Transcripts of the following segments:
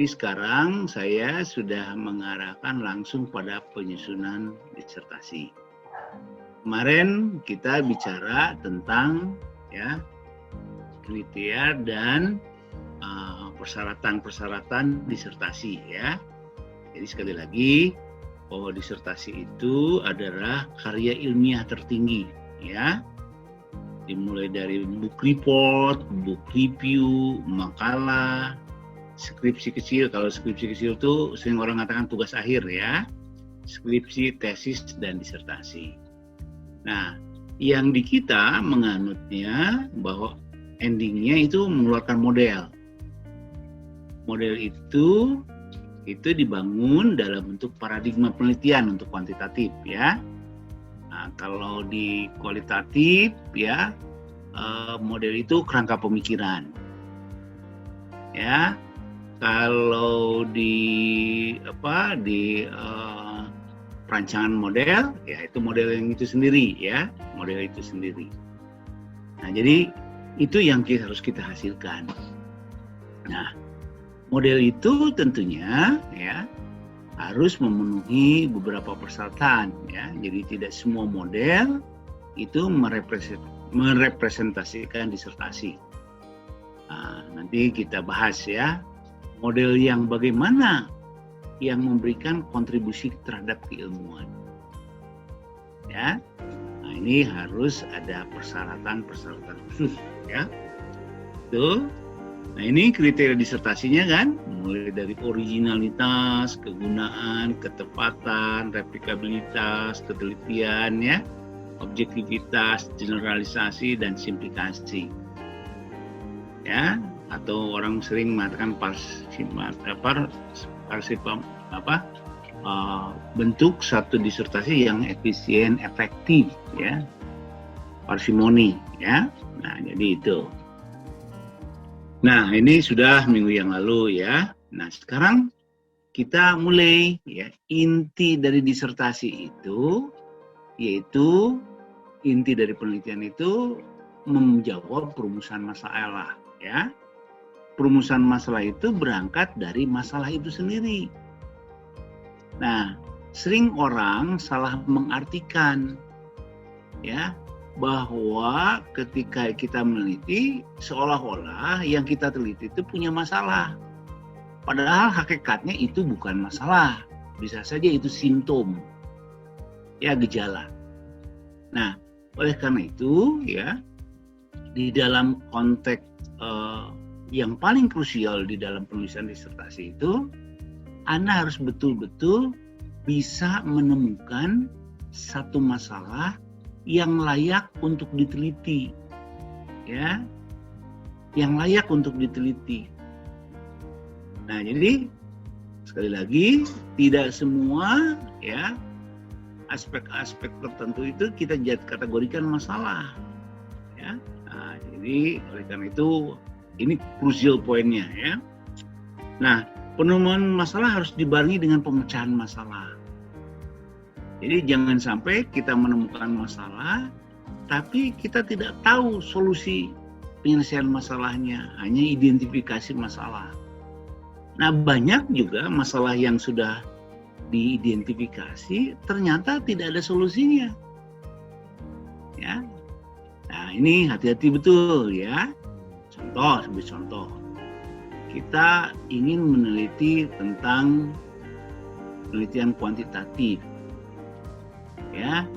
Tapi sekarang saya sudah mengarahkan langsung pada penyusunan disertasi. Kemarin kita bicara tentang ya kriteria dan persyaratan-persyaratan disertasi ya. Jadi sekali lagi bahwa disertasi itu adalah karya ilmiah tertinggi ya. Dimulai dari book report, book review, makalah, skripsi kecil. Kalau skripsi kecil itu sering orang mengatakan tugas akhir ya. Skripsi, tesis, dan disertasi. Nah, yang di kita menganutnya bahwa endingnya itu mengeluarkan model. Model itu dibangun dalam bentuk paradigma penelitian untuk kuantitatif ya. Nah, kalau di kualitatif ya model itu kerangka pemikiran. Ya. Kalau di perancangan model ya itu model yang itu sendiri ya, model itu sendiri. Nah, jadi itu yang harus kita hasilkan. Nah, model itu tentunya ya harus memenuhi beberapa persyaratan ya. Jadi tidak semua model itu merepresentasikan disertasi. Nah, nanti kita bahas ya model yang bagaimana yang memberikan kontribusi terhadap keilmuan. Ya. Nah, ini harus ada persyaratan-persyaratan khusus ya. Tuh. Nah, ini kriteria disertasinya kan, mulai dari originalitas, kegunaan, ketepatan, replikabilitas, ketelitian ya, objektivitas, generalisasi dan simplikasi. Ya, atau orang sering mengatakan bentuk satu disertasi yang efisien, efektif ya, parsimoni ya. Nah, jadi itu. Nah, ini sudah minggu yang lalu ya. Nah, sekarang kita mulai ya, inti dari disertasi itu yaitu inti dari penelitian itu menjawab perumusan masalah ya. Perumusan masalah itu berangkat dari masalah itu sendiri. Nah, sering orang salah mengartikan ya bahwa ketika kita meneliti seolah-olah yang kita teliti itu punya masalah. Padahal hakikatnya itu bukan masalah. Bisa saja itu simptom. Ya, gejala. Nah, oleh karena itu ya di dalam konteks yang paling krusial di dalam penulisan disertasi itu, Anda harus betul-betul bisa menemukan satu masalah yang layak untuk diteliti, ya, yang layak untuk diteliti. Nah, jadi sekali lagi tidak semua ya aspek-aspek tertentu itu kita kategorikan masalah, ya. Nah, jadi oleh karena itu ini crucial poinnya ya. Nah, penemuan masalah harus dibarengi dengan pemecahan masalah. Jadi jangan sampai kita menemukan masalah, tapi kita tidak tahu solusi penyelesaian masalahnya, hanya identifikasi masalah. Nah, banyak juga masalah yang sudah diidentifikasi ternyata tidak ada solusinya. Ya. Nah, ini hati-hati betul ya. Sebagai contoh, kita ingin meneliti tentang penelitian kuantitatif, ya.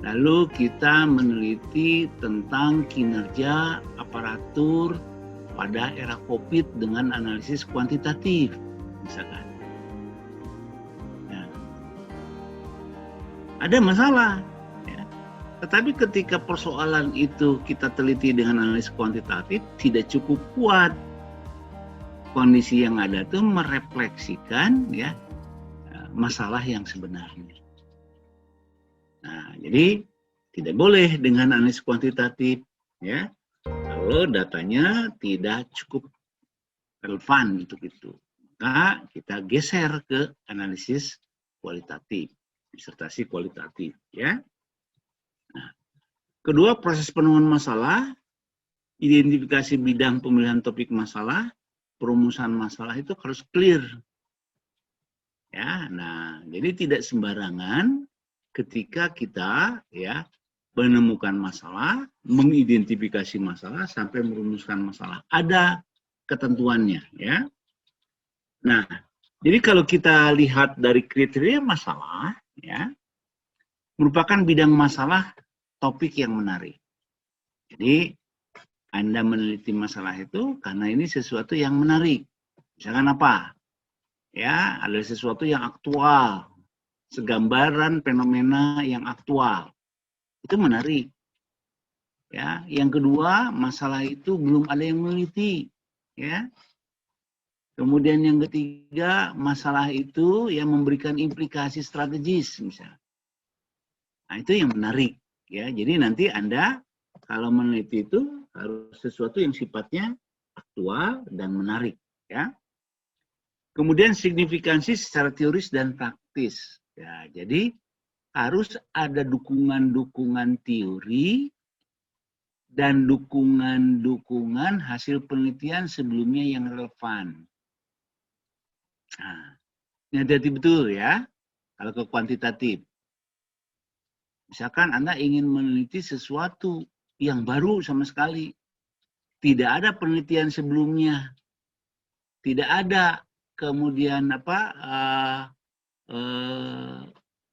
Lalu kita meneliti tentang kinerja aparatur pada era COVID dengan analisis kuantitatif, misalkan. Nah, ada masalah. Tetapi ketika persoalan itu kita teliti dengan analisis kuantitatif, tidak cukup kuat. Kondisi yang ada itu merefleksikan ya masalah yang sebenarnya. Nah, jadi tidak boleh dengan analisis kuantitatif ya kalau datanya tidak cukup relevan untuk itu. Maka kita geser ke analisis kualitatif, disertasi kualitatif ya. Nah, kedua, proses penemuan masalah, identifikasi bidang pemilihan topik masalah, perumusan masalah itu harus clear. Ya, nah, jadi tidak sembarangan ketika kita ya menemukan masalah, mengidentifikasi masalah sampai merumuskan masalah. Ada ketentuannya, ya. Nah, jadi kalau kita lihat dari kriteria masalah, ya, merupakan bidang masalah topik yang menarik. Jadi, Anda meneliti masalah itu karena ini sesuatu yang menarik. Misalkan apa? Ya, ada sesuatu yang aktual, segambaran fenomena yang aktual. Itu menarik. Ya, yang kedua, masalah itu belum ada yang meneliti, ya. Kemudian yang ketiga, masalah itu yang memberikan implikasi strategis, misalnya. Nah, itu yang menarik, ya. Jadi nanti Anda kalau meneliti itu harus sesuatu yang sifatnya aktual dan menarik, ya. Kemudian signifikansi secara teoris dan praktis. Ya, jadi harus ada dukungan-dukungan teori dan dukungan-dukungan hasil penelitian sebelumnya yang relevan. Nah, ini hati-hati betul ya, kalau ke kuantitatif. Misalkan Anda ingin meneliti sesuatu yang baru sama sekali. Tidak ada penelitian sebelumnya. Tidak ada kemudian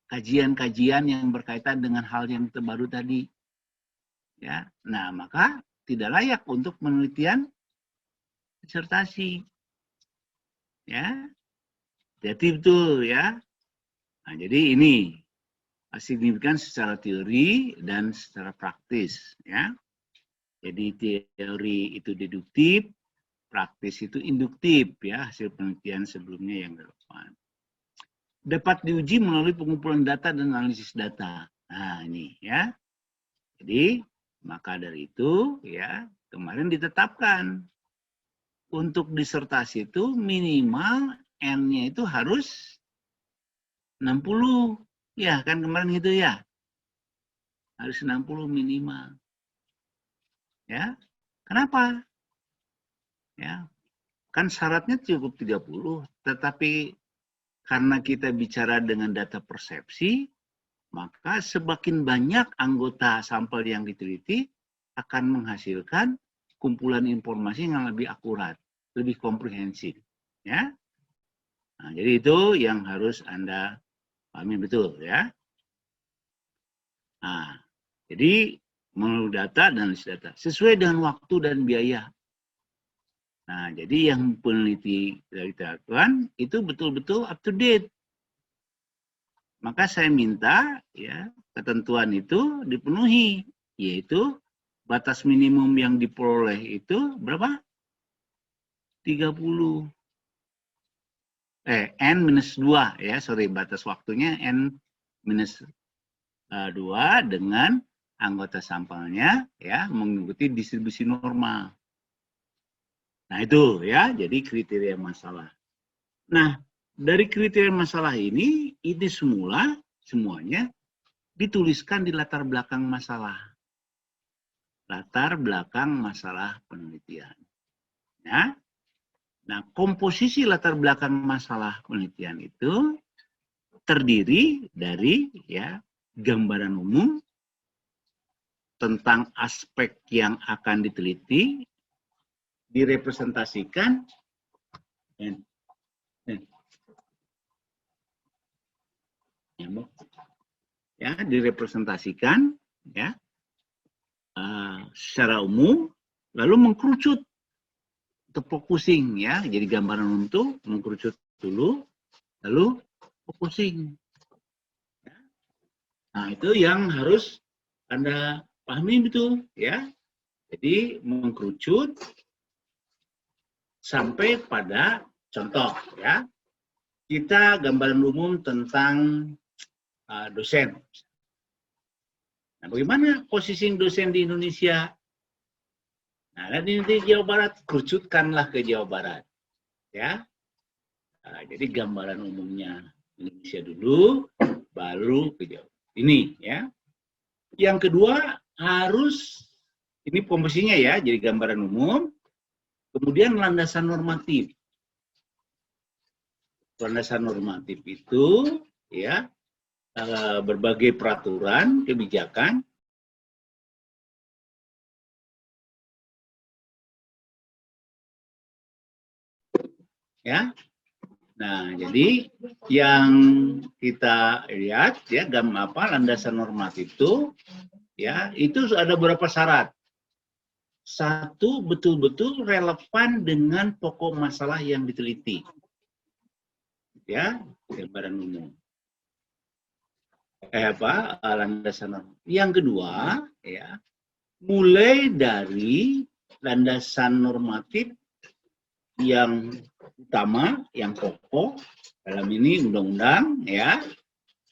kajian-kajian yang berkaitan dengan hal yang terbaru tadi. Ya, nah maka tidak layak untuk penelitian disertasi. Ya, jadi betul ya. Nah, jadi ini signifikan secara teori dan secara praktis, ya. Jadi teori itu deduktif, praktis itu induktif, ya, hasil penelitian sebelumnya yang relevan. Dapat diuji melalui pengumpulan data dan analisis data. Nah, ini ya. Jadi, maka dari itu, ya, kemarin ditetapkan untuk disertasi itu minimal N-nya itu harus 60. Ya, kan kemarin gitu ya. Harus 60 minimal. Ya. Kenapa? Ya. Kan syaratnya cukup 30, tetapi karena kita bicara dengan data persepsi, maka semakin banyak anggota sampel yang diteliti akan menghasilkan kumpulan informasi yang lebih akurat, lebih komprehensif, ya. Nah, jadi itu yang harus Anda pahami betul, ya. Nah, jadi menurut data dan analisis data sesuai dengan waktu dan biaya. Nah, jadi yang peneliti dari lakukan itu betul-betul up to date. Maka saya minta ya ketentuan itu dipenuhi, yaitu batas minimum yang diperoleh itu berapa? 30. N-2 ya, sorry, batas waktunya N-2 dengan anggota sampelnya ya mengikuti distribusi normal. Nah, itu ya, jadi kriteria masalah. Nah, dari kriteria masalah ini semuanya dituliskan di latar belakang masalah. Latar belakang masalah penelitian. Ya. Nah, komposisi latar belakang masalah penelitian itu terdiri dari ya gambaran umum tentang aspek yang akan diteliti, direpresentasikan ya direpresentasikan ya secara umum, lalu mengkerucut untuk focusing ya, jadi gambaran umum itu mengkerucut dulu, lalu focusing. Nah, itu yang harus Anda pahami betul ya. Jadi mengkerucut sampai pada contoh ya. Kita gambaran umum tentang dosen. Nah, bagaimana posisi dosen di Indonesia? Nah, dan di Jawa Barat, kerucutkanlah ke Jawa Barat. Ya. Nah, jadi gambaran umumnya Indonesia dulu, baru ke Jawa. Ini ya. Yang kedua harus, ini komposisinya ya, jadi gambaran umum. Kemudian landasan normatif. Landasan normatif itu ya berbagai peraturan, kebijakan ya. Nah, jadi yang kita lihat ya landasan normatif itu ya itu ada beberapa syarat. Satu, betul-betul relevan dengan pokok masalah yang diteliti. Ya, gambaran umum. Landasan normatif. Yang kedua, ya, mulai dari landasan normatif yang utama, yang pokok, dalam ini undang-undang, ya,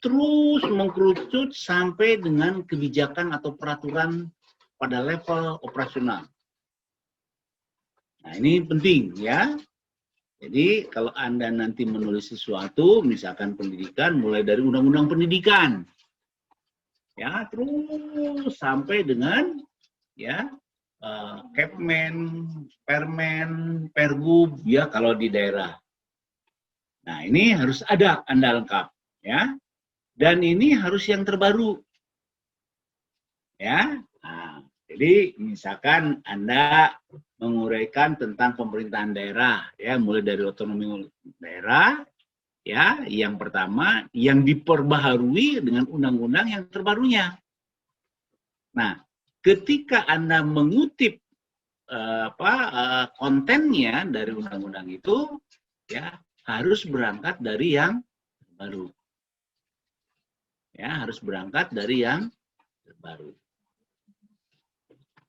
terus mengkerucut sampai dengan kebijakan atau peraturan pada level operasional. Nah, ini penting, ya. Jadi, kalau Anda nanti menulis sesuatu, misalkan pendidikan, mulai dari undang-undang pendidikan, ya, terus sampai dengan, ya, Kepmen, Permen, Pergub, ya kalau di daerah. Nah, ini harus ada Anda lengkap, ya. Dan ini harus yang terbaru, ya. Nah, jadi misalkan Anda menguraikan tentang pemerintahan daerah, ya, mulai dari otonomi daerah, ya, yang pertama yang diperbaharui dengan undang-undang yang terbarunya. Nah, ketika Anda mengutip kontennya dari undang-undang itu, ya harus berangkat dari yang terbaru. Ya, harus berangkat dari yang terbaru.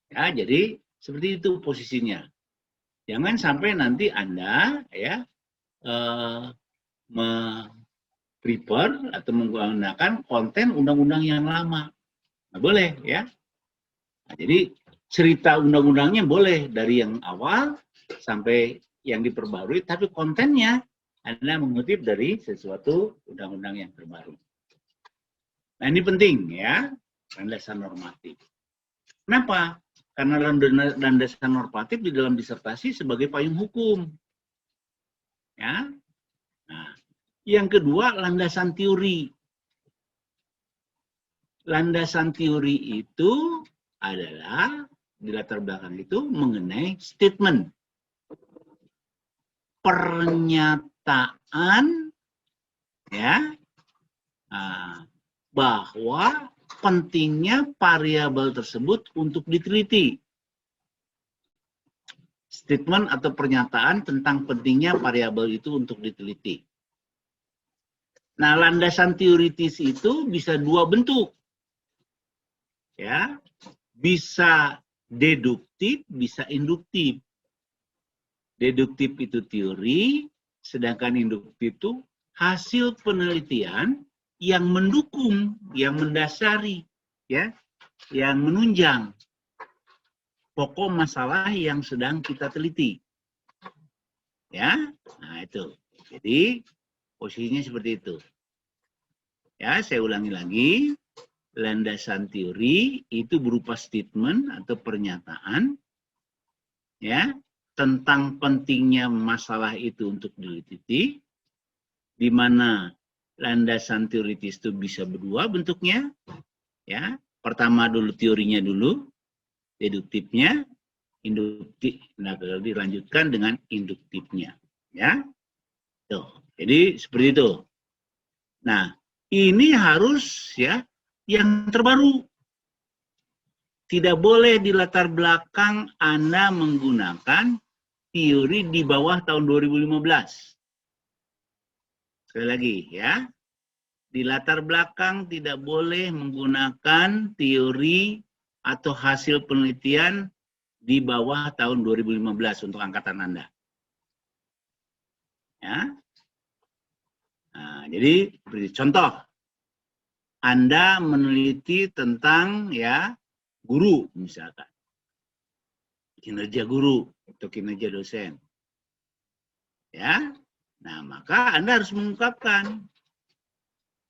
Ya, jadi seperti itu posisinya. Jangan sampai nanti Anda ya me-refer atau menggunakan konten undang-undang yang lama. Nggak boleh, ya. Nah, jadi cerita undang-undangnya boleh dari yang awal sampai yang diperbarui, tapi kontennya Anda mengutip dari sesuatu undang-undang yang terbaru. Nah, ini penting, ya, landasan normatif. Kenapa? Karena landasan normatif di dalam disertasi sebagai payung hukum. Ya. Nah, yang kedua, landasan teori. Landasan teori itu adalah di latar belakang itu mengenai statement, pernyataan, ya, bahwa pentingnya variabel tersebut untuk diteliti. Statement atau pernyataan tentang pentingnya variabel itu untuk diteliti. Nah, landasan teoritis itu bisa dua bentuk. Ya, bisa deduktif, bisa induktif. Deduktif itu teori, sedangkan induktif itu hasil penelitian yang mendukung, yang mendasari, ya, yang menunjang pokok masalah yang sedang kita teliti. Ya, nah itu. Jadi posisinya seperti itu. Ya, saya ulangi lagi. Landasan teori itu berupa statement atau pernyataan, ya, tentang pentingnya masalah itu untuk diteliti, di mana landasan teoritis itu bisa berdua bentuknya, ya. Pertama dulu teorinya dulu, deduktifnya, induktif, nah dilanjutkan dengan induktifnya, ya. Tuh, jadi seperti itu. Nah, ini harus, ya, yang terbaru. Tidak boleh di latar belakang Anda menggunakan teori di bawah tahun 2015. Sekali lagi, ya. Di latar belakang tidak boleh menggunakan teori atau hasil penelitian di bawah tahun 2015 untuk angkatan Anda. Ya. Nah, jadi contoh, Anda meneliti tentang, ya, guru misalkan, kinerja guru atau kinerja dosen, ya. Nah, maka Anda harus mengungkapkan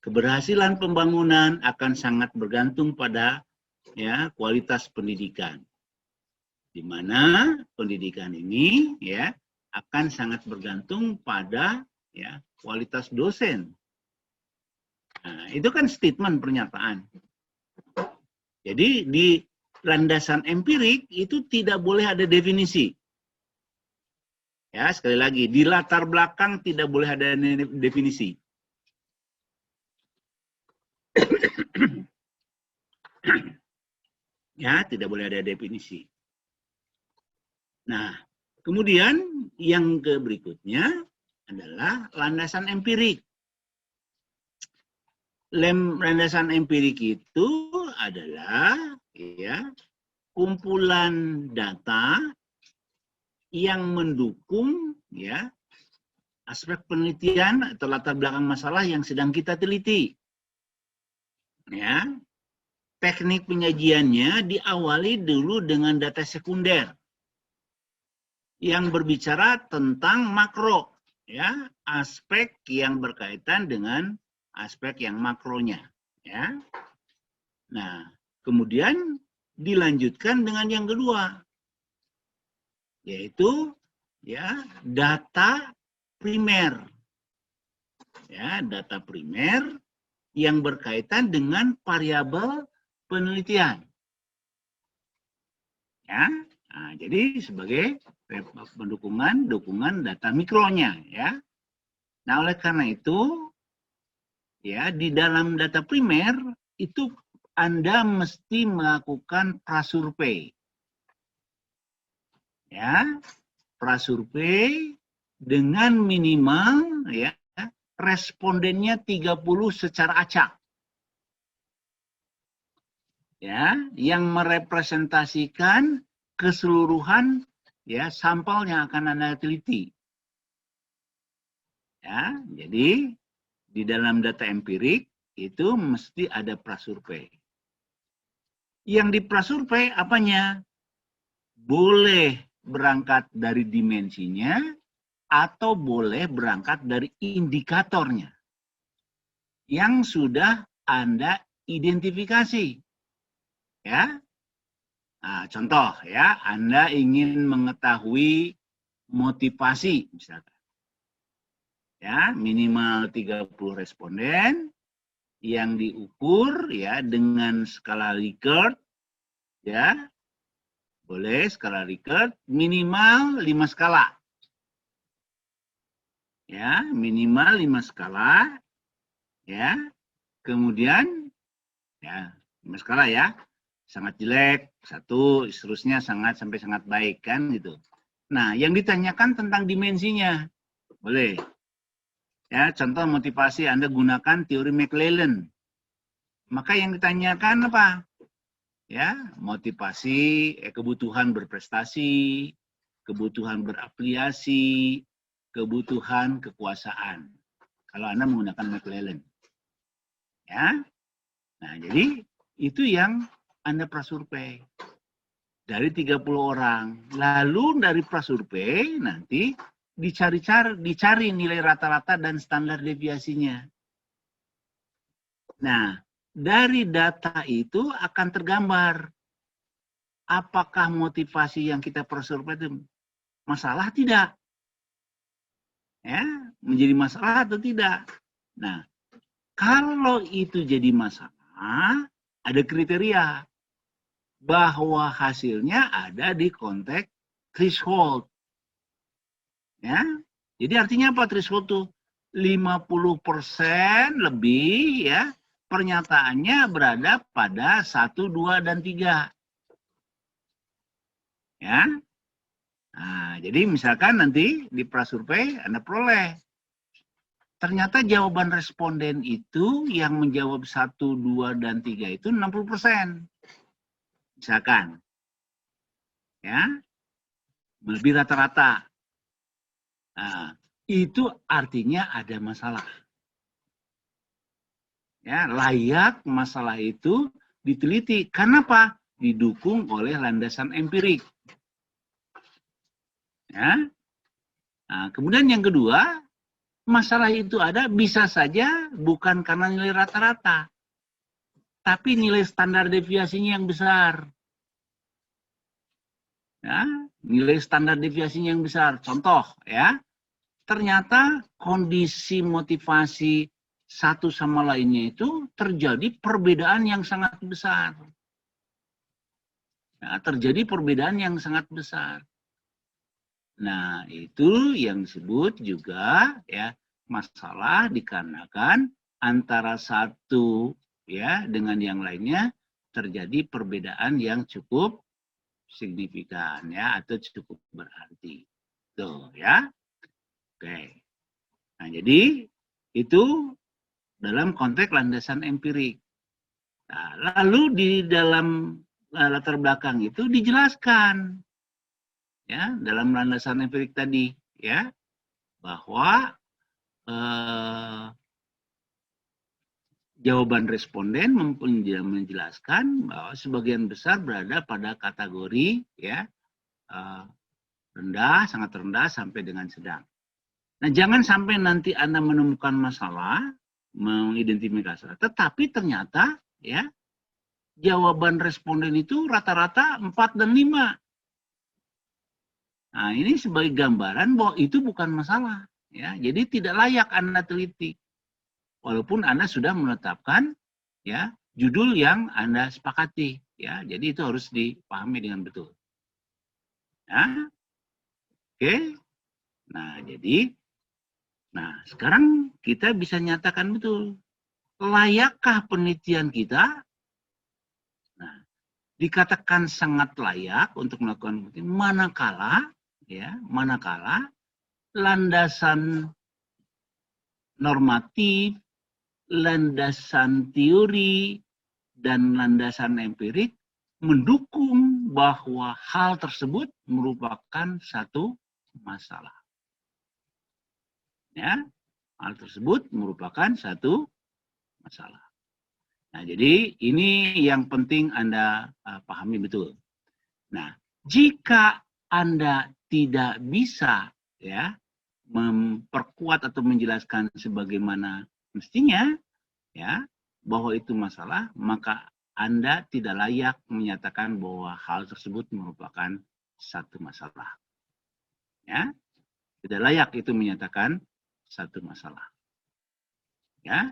keberhasilan pembangunan akan sangat bergantung pada, ya, kualitas pendidikan. di mana pendidikan ini ya akan sangat bergantung pada ya kualitas dosen. Nah, itu kan statement pernyataan. Jadi di landasan empirik itu tidak boleh ada definisi. Ya, sekali lagi, di latar belakang tidak boleh ada definisi. Ya, tidak boleh ada definisi. Nah, kemudian yang berikutnya adalah landasan empirik. Landasan empirik itu adalah ya kumpulan data yang mendukung ya aspek penelitian atau latar belakang masalah yang sedang kita teliti. Ya, teknik penyajiannya diawali dulu dengan data sekunder yang berbicara tentang makro, ya, aspek yang berkaitan dengan aspek yang makronya, ya. Nah, kemudian dilanjutkan dengan yang kedua, yaitu ya data primer, ya, data primer yang berkaitan dengan variabel penelitian, ya. Nah, jadi sebagai dukungan data mikronya, ya. Nah, oleh karena itu, ya di dalam data primer itu Anda mesti melakukan prasurvei, ya, prasurvei dengan minimal, ya, respondennya 30 secara acak, ya, yang merepresentasikan keseluruhan ya sampel yang akan Anda teliti. Ya, jadi di dalam data empirik itu mesti ada prasurvei. Yang di prasurvei apanya? Boleh berangkat dari dimensinya atau boleh berangkat dari indikatornya yang sudah Anda identifikasi. Ya. Nah, contoh ya, Anda ingin mengetahui motivasi misalkan. Ya, minimal 30 responden yang diukur ya dengan skala Likert, ya. Boleh skala Likert minimal 5 skala. Ya, minimal 5 skala. Ya. Kemudian ya, 5 skala ya. Sangat jelek, 1, seterusnya sangat sampai sangat baik kan gitu. Nah, yang ditanyakan tentang dimensinya. Boleh. Ya, contoh motivasi Anda gunakan teori McClellan. Maka yang ditanyakan apa? Ya, motivasi, kebutuhan berprestasi, kebutuhan berafiliasi, kebutuhan kekuasaan. Kalau Anda menggunakan McClellan. Ya. Nah, jadi itu yang Anda prasurvei. Dari 30 orang. Lalu dari prasurvei nanti dicari nilai rata-rata dan standar deviasinya. Nah, dari data itu akan tergambar apakah motivasi yang kita prasurvei itu masalah tidak? Ya, menjadi masalah atau tidak? Nah, kalau itu jadi masalah, ada kriteria bahwa hasilnya ada di konteks threshold. Ya. Jadi artinya apa threshold itu? 50% lebih ya pernyataannya berada pada 1, 2, dan 3. Ya. Nah, jadi misalkan nanti di prasurvei Anda peroleh. Ternyata jawaban responden itu yang menjawab 1, 2, dan 3 itu 60%. Misalkan. Ya. Lebih rata-rata. Nah, itu artinya ada masalah. Ya, layak masalah itu diteliti. Kenapa? Didukung oleh landasan empirik. Ya. Nah, kemudian yang kedua, masalah itu ada bisa saja bukan karena nilai rata-rata, tapi nilai standar deviasinya yang besar. Ya, nilai standar deviasinya yang besar. Contoh ya, ternyata kondisi motivasi satu sama lainnya itu terjadi perbedaan yang sangat besar. Ya, terjadi perbedaan yang sangat besar. Nah, itu yang disebut juga ya masalah dikarenakan antara satu ya dengan yang lainnya terjadi perbedaan yang cukup signifikan ya atau cukup berarti. Tuh ya. Oke. Nah, jadi itu dalam konteks landasan empirik. Nah, lalu di dalam latar belakang itu dijelaskan ya dalam landasan empirik tadi ya bahwa jawaban responden menjelaskan bahwa sebagian besar berada pada kategori ya rendah, sangat rendah sampai dengan sedang. Nah, jangan sampai nanti Anda menemukan masalah, mengidentifikasi, tetapi ternyata ya jawaban responden itu rata-rata 4 dan 5. Nah, ini sebagai gambaran bahwa itu bukan masalah. Ya, jadi tidak layak Anda teliti. Walaupun Anda sudah menetapkan ya judul yang Anda sepakati. Ya, jadi itu harus dipahami dengan betul. Ya, oke. Nah, jadi, sekarang kita bisa nyatakan betul. Layakkah penelitian kita? Nah, dikatakan sangat layak untuk melakukan penelitian manakala landasan normatif, landasan teori, dan landasan empirik mendukung bahwa hal tersebut merupakan satu masalah. Ya, hal tersebut merupakan satu masalah. Nah, jadi ini yang penting Anda pahami betul. Nah, jika Anda tidak bisa ya memperkuat atau menjelaskan sebagaimana mestinya ya bahwa itu masalah, maka Anda tidak layak menyatakan bahwa hal tersebut merupakan satu masalah. Ya, tidak layak itu menyatakan satu masalah. Ya,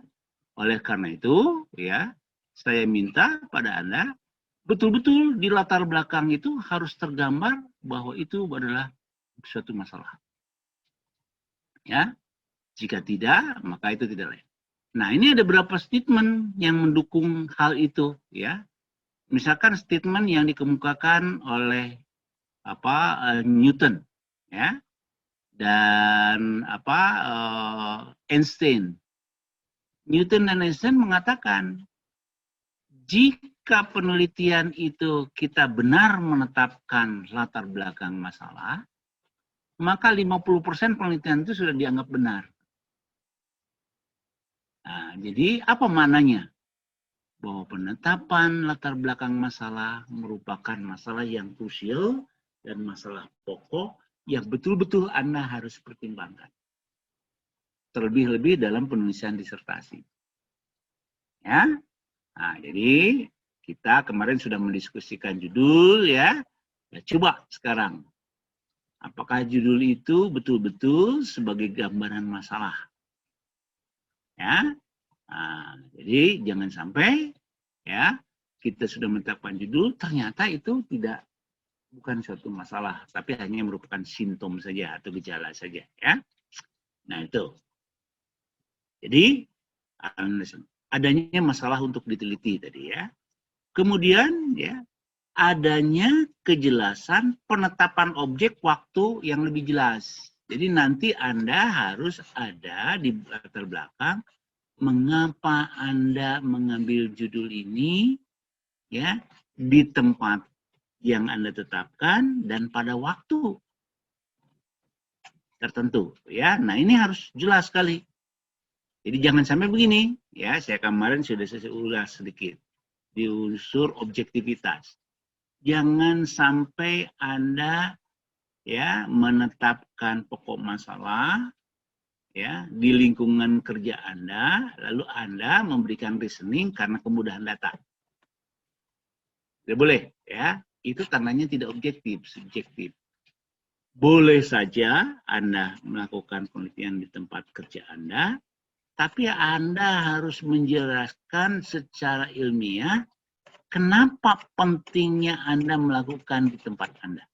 oleh karena itu, ya, saya minta pada Anda betul-betul di latar belakang itu harus tergambar bahwa itu adalah suatu masalah. Ya, jika tidak, maka itu tidak layak. Nah, ini ada beberapa statement yang mendukung hal itu, ya. Misalkan statement yang dikemukakan oleh Newton, ya, dan Einstein. Newton dan Einstein mengatakan jika penelitian itu kita benar menetapkan latar belakang masalah, maka 50% penelitian itu sudah dianggap benar. Nah, jadi apa maknanya? Bahwa penetapan latar belakang masalah merupakan masalah yang krusial dan masalah pokok yang betul-betul Anda harus pertimbangkan. Terlebih-lebih dalam penulisan disertasi. Ya. Nah, jadi kita kemarin sudah mendiskusikan judul ya. Nah, coba sekarang. Apakah judul itu betul-betul sebagai gambaran masalah? Ya. Nah, jadi jangan sampai ya kita sudah menetapkan judul ternyata itu bukan suatu masalah, tapi hanya merupakan simptom saja atau gejala saja ya. Nah, itu. Jadi adanya masalah untuk diteliti tadi ya. Kemudian ya adanya kejelasan penetapan objek waktu yang lebih jelas. Jadi nanti Anda harus ada di latar belakang mengapa Anda mengambil judul ini ya di tempat yang Anda tetapkan dan pada waktu tertentu ya. Nah, ini harus jelas sekali. Jadi jangan sampai begini, ya. Saya kemarin sudah ulas sedikit di unsur objektivitas. Jangan sampai Anda ya menetapkan pokok masalah ya di lingkungan kerja Anda, lalu Anda memberikan reasoning karena kemudahan data. Tidak boleh, ya. itu tandanya tidak objektif, subjektif. Boleh saja Anda melakukan penelitian di tempat kerja Anda, tapi Anda harus menjelaskan secara ilmiah kenapa pentingnya Anda melakukan di tempat Anda.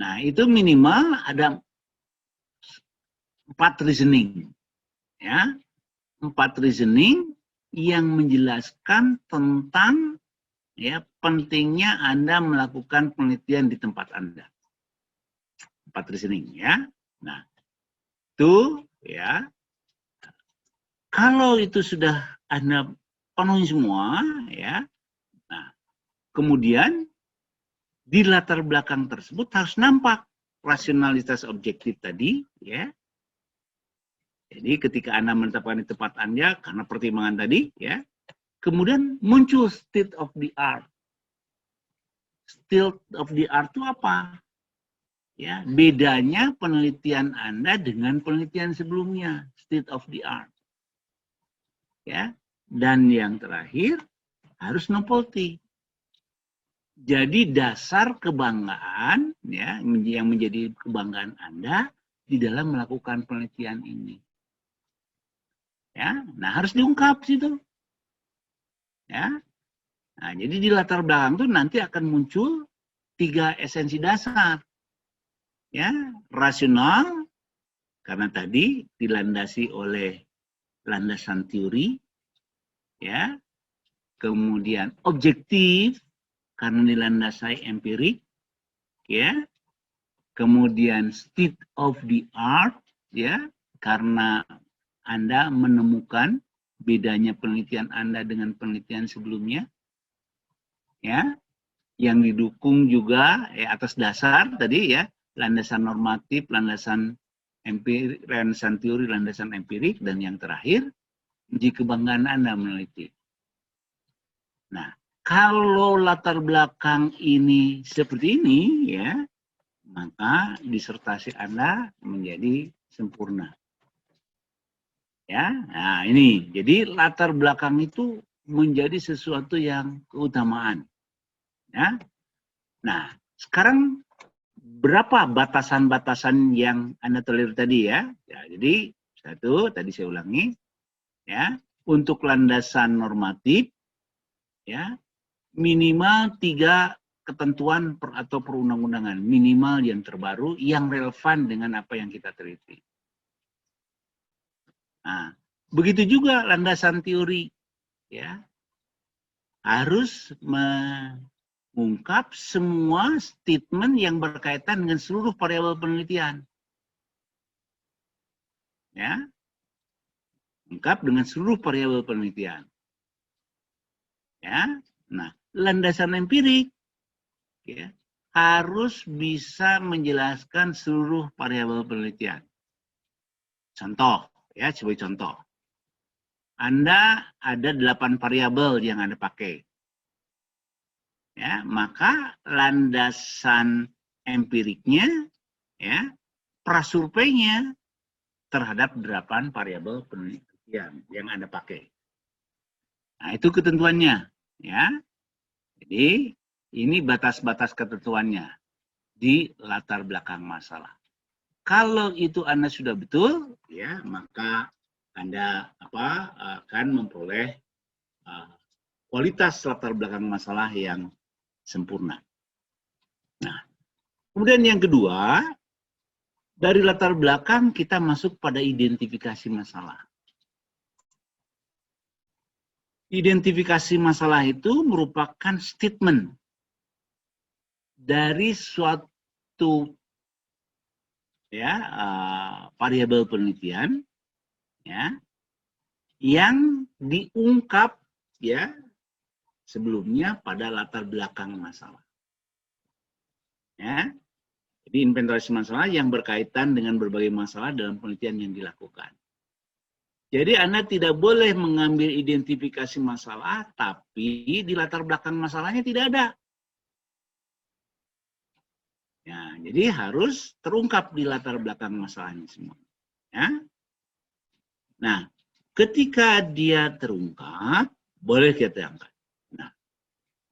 Nah, itu minimal ada 4 reasoning. Ya, 4 reasoning yang menjelaskan tentang ya pentingnya Anda melakukan penelitian di tempat Anda. 4 reasoning ya. Nah, itu ya. Kalau itu sudah Anda penuhi semua ya. Nah, kemudian di latar belakang tersebut harus nampak rasionalitas objektif tadi ya. Jadi ketika Anda menetapkan di tempat Anda karena pertimbangan tadi ya. Kemudian muncul state of the art. State of the art itu apa? Ya, bedanya penelitian Anda dengan penelitian sebelumnya, state of the art. Ya, dan yang terakhir harus novelty. Jadi dasar kebanggaan ya yang menjadi kebanggaan Anda di dalam melakukan penelitian ini. Ya, nah harus diungkap situ. Ya. Nah, jadi di latar belakang itu nanti akan muncul 3 esensi dasar. Ya, rasional karena tadi dilandasi oleh landasan teori ya. Kemudian objektif karena dilandasi empirik ya. Kemudian state of the art ya, karena Anda menemukan bedanya penelitian Anda dengan penelitian sebelumnya ya. Yang didukung juga ya atas dasar tadi ya landasan normatif, landasan empirik, landasan teori, landasan empirik, dan yang terakhir menjadi kebanggaan Anda meneliti. Nah, kalau latar belakang ini seperti ini ya, maka disertasi Anda menjadi sempurna. Ya, nah ini. Jadi latar belakang itu menjadi sesuatu yang keutamaan. Ya. Nah, sekarang berapa batasan-batasan yang Anda tolerir tadi ya? Ya, jadi satu tadi saya ulangi ya, untuk landasan normatif ya minimal 3 ketentuan atau perundang-undangan minimal yang terbaru yang relevan dengan apa yang kita teliti. Nah, begitu juga landasan teori ya harus mengungkap semua statement yang berkaitan dengan seluruh variabel penelitian. Ya, lengkap dengan seluruh variabel penelitian. Ya, nah landasan empirik ya, harus bisa menjelaskan seluruh variabel penelitian. Contoh, ya sebagai contoh, Anda ada 8 variabel yang Anda pakai. Ya, maka landasan empiriknya, ya, prasurveinya terhadap 8 variabel penelitian yang Anda pakai. Nah, itu ketentuannya, ya. Jadi ini batas-batas ketentuannya di latar belakang masalah. Kalau itu Anda sudah betul, ya, maka Anda akan memperoleh kualitas latar belakang masalah yang sempurna. Nah, kemudian yang kedua, dari latar belakang kita masuk pada identifikasi masalah. Identifikasi masalah itu merupakan statement dari suatu ya variabel penelitian ya yang diungkap ya sebelumnya pada latar belakang masalah. Ya. Jadi inventarisasi masalah yang berkaitan dengan berbagai masalah dalam penelitian yang dilakukan. Jadi Anda tidak boleh mengambil identifikasi masalah, tapi di latar belakang masalahnya tidak ada. Ya, jadi harus terungkap di latar belakang masalahnya semua. Ya. Nah, ketika dia terungkap, boleh kita angkat. Nah,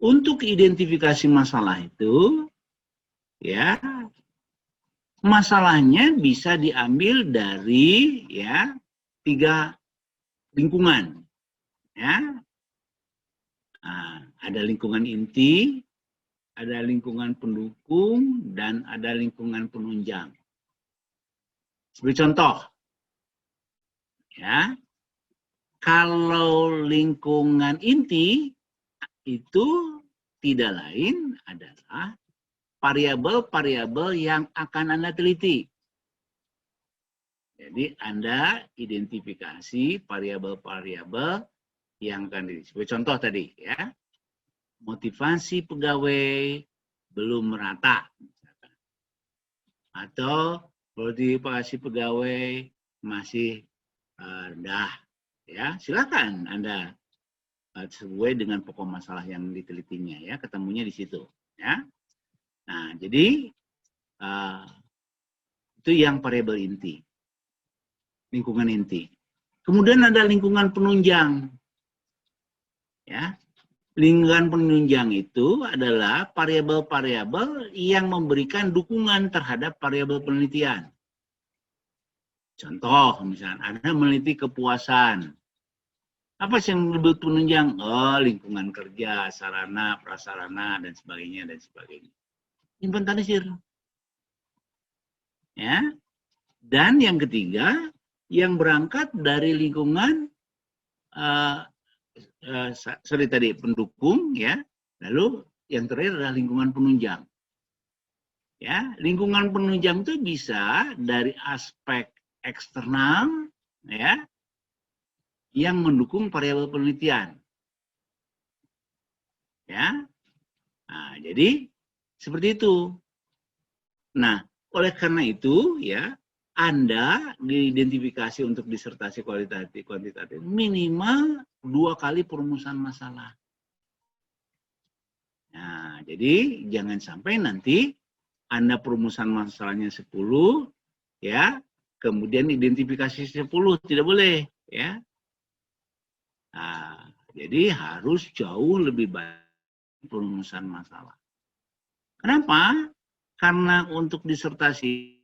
Untuk identifikasi masalah itu, ya, masalahnya bisa diambil dari ya 3 lingkungan, ya. Nah, ada lingkungan inti, ada lingkungan pendukung, dan ada lingkungan penunjang. Sebagai contoh, ya, kalau lingkungan inti itu tidak lain adalah variabel-variabel yang akan Anda teliti. Jadi Anda identifikasi variabel-variabel yang akan teliti. Sebagai contoh tadi, ya, motivasi pegawai belum merata, atau motivasi pegawai masih rendah, ya. Silakan Anda sesuai dengan pokok masalah yang ditelitinya, ya, ketemunya di situ, ya. Nah, jadi itu yang variabel inti, lingkungan inti. Kemudian ada lingkungan penunjang, ya. Lingkungan penunjang itu adalah variabel-variabel yang memberikan dukungan terhadap variabel penelitian. Contoh, misalnya Anda meneliti kepuasan. Apa sih yang disebut penunjang? Oh, lingkungan kerja, sarana, prasarana, dan sebagainya, dan sebagainya. Inventarisir. Ya. Dan yang ketiga, yang berangkat dari lingkungan sorry tadi pendukung, ya. Lalu yang terakhir adalah lingkungan penunjang. Ya, lingkungan penunjang itu bisa dari aspek eksternal, ya, yang mendukung variabel penelitian. Ya. Nah, jadi seperti itu. Nah, oleh karena itu, ya, Anda diidentifikasi untuk disertasi kualitatif kuantitatif minimal 2 kali perumusan masalah. Nah, jadi jangan sampai nanti Anda perumusan masalahnya 10, ya, kemudian identifikasi 10, tidak boleh, ya. Nah, jadi harus jauh lebih baik perumusan masalah. Kenapa? Karena untuk disertasi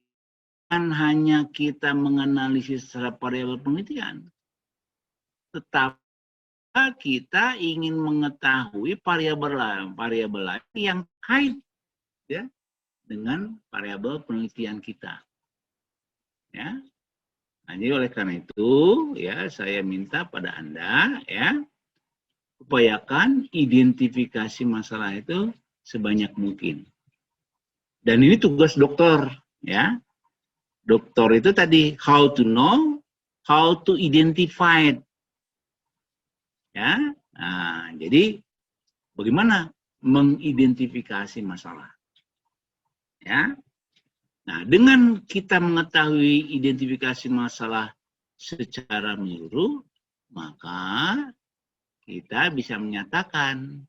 kan hanya kita menganalisis secara variabel penelitian, tetapi kita ingin mengetahui variabel lain yang kait, ya, dengan variabel penelitian kita. Ya. Nah, jadi oleh karena itu, ya, saya minta pada Anda, ya, upayakan identifikasi masalah itu sebanyak mungkin. Dan ini tugas dokter, ya. Dokter itu tadi how to know, how to identify. Ya. Nah, jadi bagaimana mengidentifikasi masalah. Ya. Nah, dengan kita mengetahui identifikasi masalah secara menyeluruh, maka kita bisa menyatakan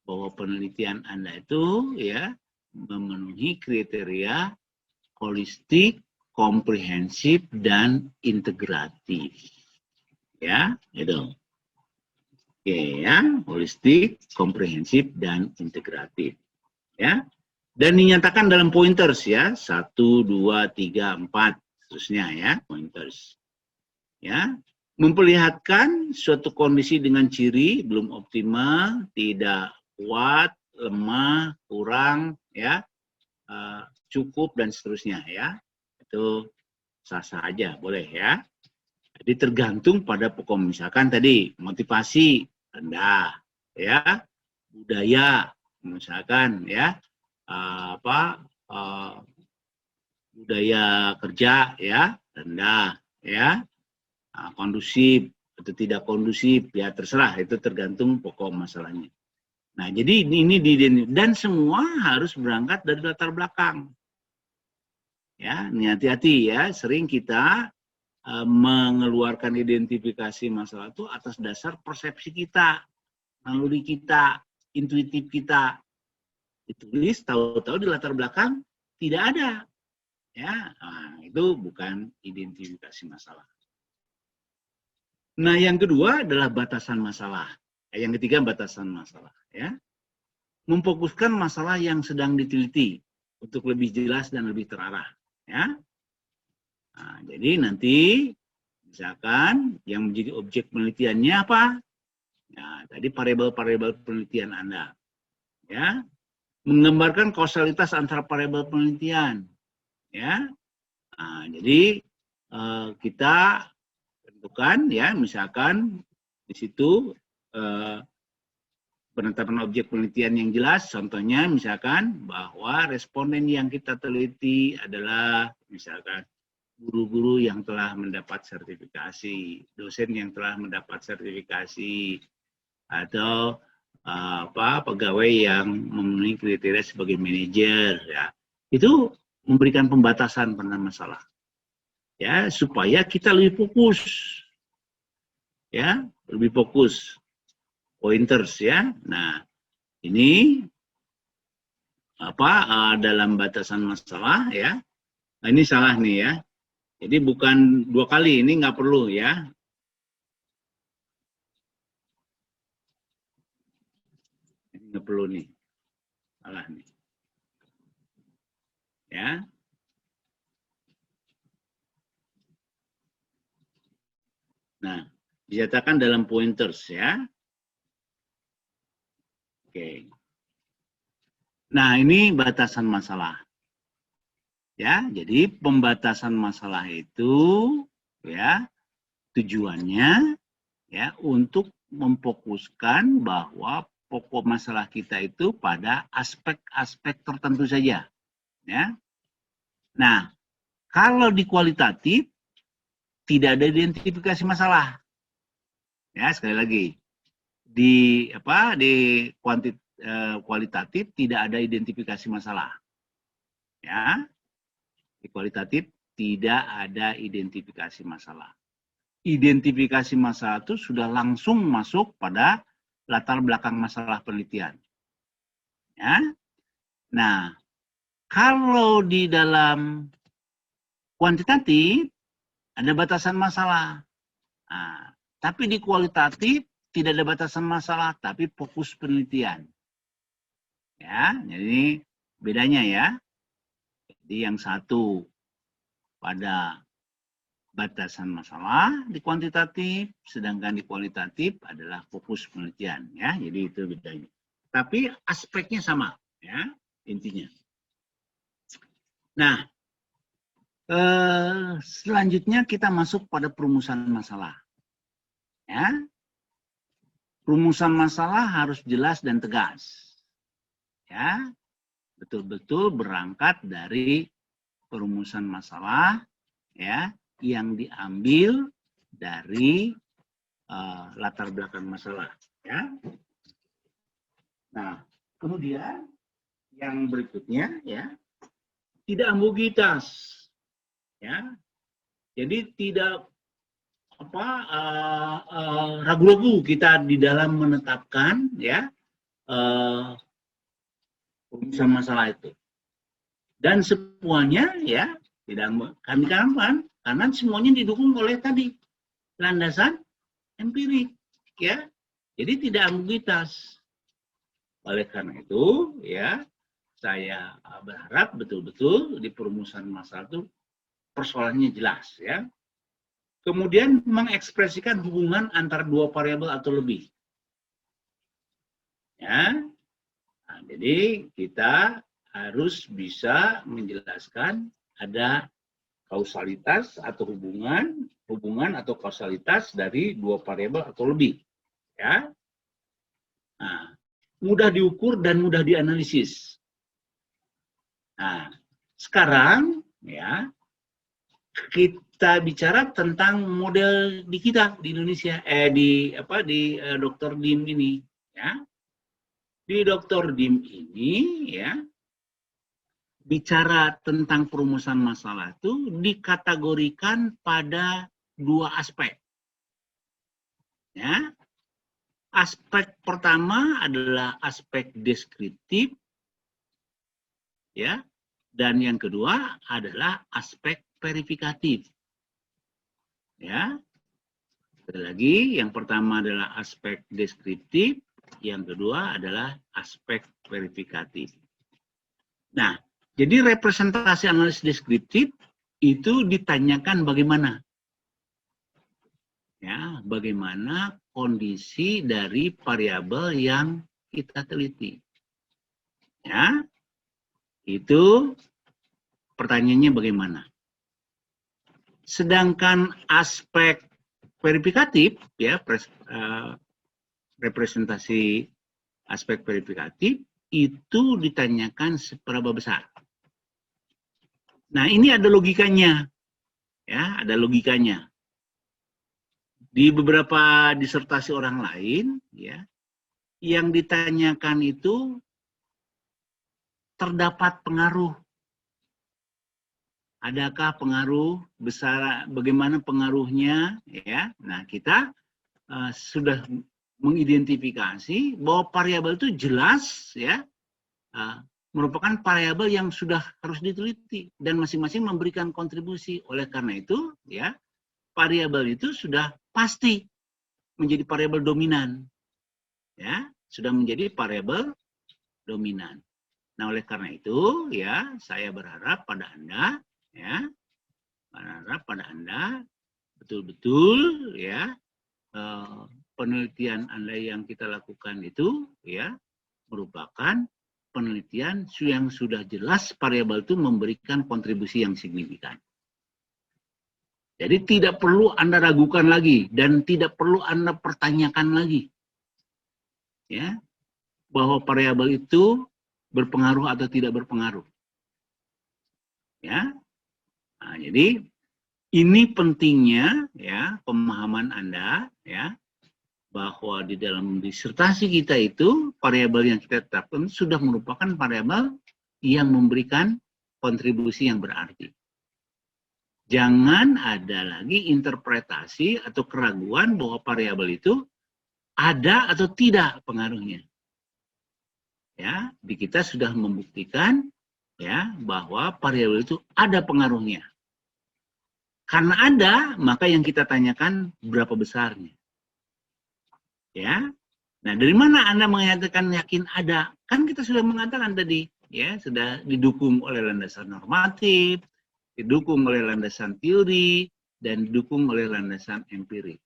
bahwa penelitian Anda itu, ya, memenuhi kriteria holistik, komprehensif, dan integratif. Ya, itu. Oke, ya, holistik, komprehensif, dan integratif. Ya. Dan dinyatakan dalam pointers, ya, 1, 2, 3, 4, seterusnya, ya, pointers. Ya, memperlihatkan suatu kondisi dengan ciri belum optimal, tidak kuat, lemah, kurang, ya, cukup, dan seterusnya, ya. Itu sah-sah aja, boleh, ya. Jadi tergantung pada pokok, misalkan tadi motivasi rendah, ya, budaya, misalkan, ya, budaya kerja, ya, rendah, ya, kondusif atau tidak kondusif, ya, terserah, itu tergantung pokok masalahnya. Nah, jadi ini dan semua harus berangkat dari latar belakang. Ya, ini hati-hati, ya, sering kita mengeluarkan identifikasi masalah itu atas dasar persepsi kita, naluri kita, intuitif kita. Ditulis, tahu-tahu di latar belakang tidak ada. Ya, nah, itu bukan identifikasi masalah. Nah, yang kedua adalah batasan masalah. Yang ketiga batasan masalah. Ya, memfokuskan masalah yang sedang diteliti untuk lebih jelas dan lebih terarah. Ya. Nah, jadi nanti misalkan yang menjadi objek penelitiannya apa? Nah, tadi variabel-variabel penelitian Anda. Ya. Menggambarkan kausalitas antara variabel penelitian. Ya. Nah, jadi kita tentukan ya, misalkan di situ penetapan objek penelitian yang jelas, contohnya misalkan bahwa responden yang kita teliti adalah misalkan guru-guru yang telah mendapat sertifikasi, dosen yang telah mendapat sertifikasi, atau pegawai yang memenuhi kriteria sebagai manajer, ya. Itu memberikan pembatasan pada masalah, ya, supaya kita lebih fokus, ya, lebih fokus. Pointers, ya. Nah, ini dalam batasan masalah, ya. Nah, ini salah nih, ya. Jadi bukan 2 kali, ini nggak perlu, ya. Ini nggak perlu nih, salah nih, ya. Nah, dinyatakan dalam pointers, ya. Oke. Nah, ini batasan masalah. Ya, jadi pembatasan masalah itu, ya, tujuannya, ya, untuk memfokuskan bahwa pokok masalah kita itu pada aspek-aspek tertentu saja, ya. Nah, kalau di kualitatif tidak ada identifikasi masalah, ya, sekali lagi di kualitatif tidak ada identifikasi masalah, ya. Di kualitatif tidak ada identifikasi masalah. Identifikasi masalah itu sudah langsung masuk pada latar belakang masalah penelitian. Ya. Nah, kalau di dalam kuantitatif ada batasan masalah. Nah, tapi di kualitatif tidak ada batasan masalah, tapi fokus penelitian. Ya, jadi bedanya, ya. Jadi yang satu pada batasan masalah di kuantitatif, sedangkan di kualitatif adalah fokus penelitian, ya. Jadi itu bedanya. Tapi aspeknya sama, ya, intinya. Nah, selanjutnya kita masuk pada perumusan masalah, ya. Perumusan masalah harus jelas dan tegas, ya. Betul-betul berangkat dari perumusan masalah, ya, yang diambil dari latar belakang masalah, ya. Nah, kemudian yang berikutnya, ya, tidak ambiguitas, ya. Jadi tidak ragu-ragu kita di dalam menetapkan, ya, perumusan masalah itu. Dan semuanya, ya, tidak kami katakan karena semuanya didukung oleh tadi landasan empirik, ya. Jadi tidak ambiguitas. Oleh karena itu, ya, saya berharap betul-betul di perumusan masalah itu persoalannya jelas, ya. Kemudian mengekspresikan hubungan antara dua variabel atau lebih, ya. Nah, jadi kita harus bisa menjelaskan ada kausalitas atau hubungan atau kausalitas dari dua variabel atau lebih, ya. Nah, mudah diukur dan mudah dianalisis. Nah, sekarang, ya, kita bicara tentang model di kita di Indonesia, di Dr. Dim ini, ya. Di Dr. Dim ini, ya, bicara tentang perumusan masalah itu dikategorikan pada dua aspek, ya. Aspek pertama adalah aspek deskriptif, ya, dan yang kedua adalah aspek verifikatif, ya. Sekali lagi, yang pertama adalah aspek deskriptif, yang kedua adalah aspek verifikatif. Nah, jadi representasi analisis deskriptif itu ditanyakan bagaimana? Ya, bagaimana kondisi dari variabel yang kita teliti. Ya, itu pertanyaannya bagaimana. Sedangkan aspek verifikatif, ya, representasi aspek verifikatif itu ditanyakan seberapa besar. Nah, ini ada logikanya, ya, ada logikanya. Di beberapa disertasi orang lain, ya, yang ditanyakan itu terdapat pengaruh. Adakah pengaruh besar? Bagaimana pengaruhnya? Ya, nah kita sudah mengidentifikasi bahwa variabel itu jelas, ya, merupakan variabel yang sudah harus diteliti dan masing-masing memberikan kontribusi. Oleh karena itu, ya, variabel itu sudah pasti menjadi variabel dominan, ya, sudah menjadi variabel dominan. Nah, oleh karena itu, ya, saya berharap pada Anda, ya, berharap pada Anda betul-betul, ya, penelitian Anda yang kita lakukan itu, ya, merupakan penelitian yang sudah jelas variabel itu memberikan kontribusi yang signifikan. Jadi tidak perlu Anda ragukan lagi dan tidak perlu Anda pertanyakan lagi, ya, bahwa variabel itu berpengaruh atau tidak berpengaruh. Ya, nah, jadi ini pentingnya, ya, pemahaman Anda, ya, bahwa di dalam disertasi kita itu variabel yang kita tetapkan sudah merupakan variabel yang memberikan kontribusi yang berarti. Jangan ada lagi interpretasi atau keraguan bahwa variabel itu ada atau tidak pengaruhnya. Ya, di kita sudah membuktikan, ya, bahwa variabel itu ada pengaruhnya. Karena ada, maka yang kita tanyakan berapa besarnya. Ya. Nah, dari mana Anda mengatakan yakin ada? Kan kita sudah mengatakan tadi, ya, sudah didukung oleh landasan normatif, didukung oleh landasan teori, dan didukung oleh landasan empirik.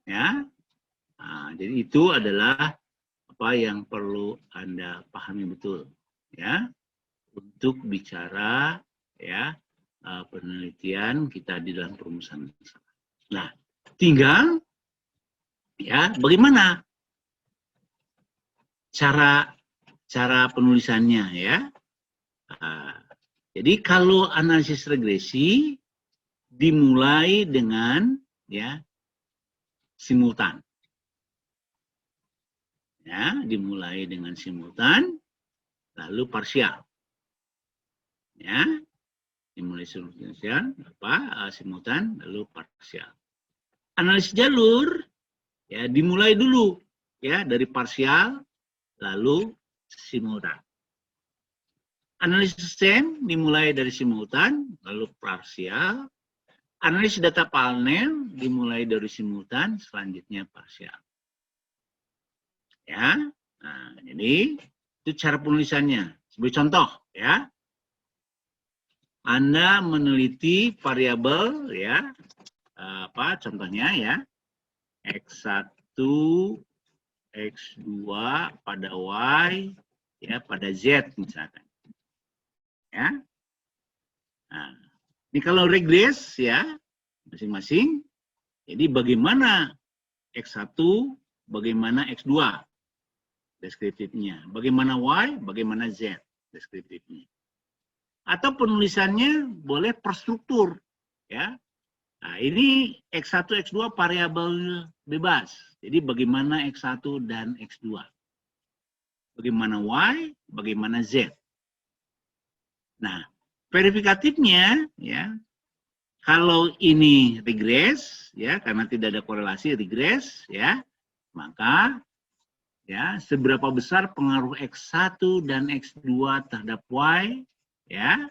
Ya, nah, jadi itu adalah apa yang perlu Anda pahami betul, ya, untuk bicara, ya, penelitian kita di dalam perumusan. Nah, tinggal, ya, bagaimana cara penulisannya, ya. Jadi kalau analisis regresi dimulai dengan, ya, simultan. Ya, dimulai dengan simultan, lalu parsial. Ya, dimulai simultan, simultan, lalu parsial. Analisis jalur, ya, dimulai dulu, ya, dari parsial, lalu simultan. Analisis sistem dimulai dari simultan, lalu parsial. Analisis data panel dimulai dari simultan, selanjutnya parsial. Ya, nah, jadi itu cara penulisannya. Sebagai contoh, ya, Anda meneliti variabel, ya, apa contohnya, ya, X1, X2 pada Y, ya, pada Z misalkan. Ya. Nah, ini kalau regres, ya, masing-masing. Jadi bagaimana X1, bagaimana X2 deskriptifnya, bagaimana Y, bagaimana Z deskriptifnya. Atau penulisannya boleh per struktur, ya. Nah, ini X1, X2 variabel bebas. Jadi bagaimana X1 dan X2. Bagaimana Y, bagaimana Z. Nah, verifikatifnya, ya, kalau ini regres, ya, karena tidak ada korelasi regres, ya, maka, ya, seberapa besar pengaruh X1 dan X2 terhadap Y, ya.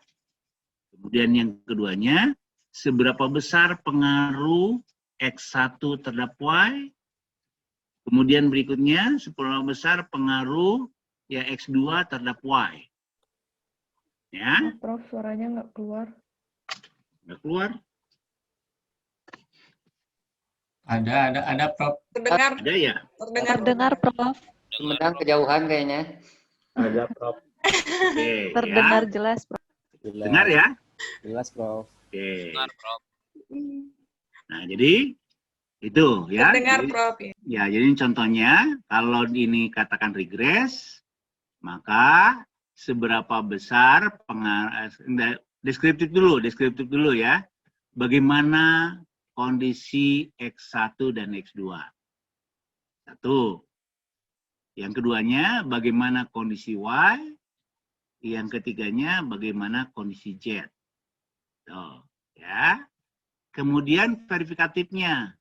Kemudian yang keduanya, seberapa besar pengaruh X1 terhadap Y, Kemudian berikutnya, seberapa besar pengaruh ya X2 terhadap Y. Ya, Prof, suaranya nggak keluar. nggak keluar. Ada, Prof. Terdengar, Ada ya? Terdengar, Prof. Sumedang kejauhan kayaknya. Ada, Prof. Oke, Terdengar ya. jelas, Prof. Dengar ya? Jelas, Prof. Oke. Nah, jadi itu ya. terdengar Jadi, Prof. ya, jadi contohnya kalau ini katakan regres, maka seberapa besar pengaruh deskriptif dulu ya. Bagaimana kondisi X1 dan X2. Satu. Yang keduanya, bagaimana kondisi Y. Yang ketiganya, bagaimana kondisi Z. Tuh, ya. Kemudian verifikatifnya.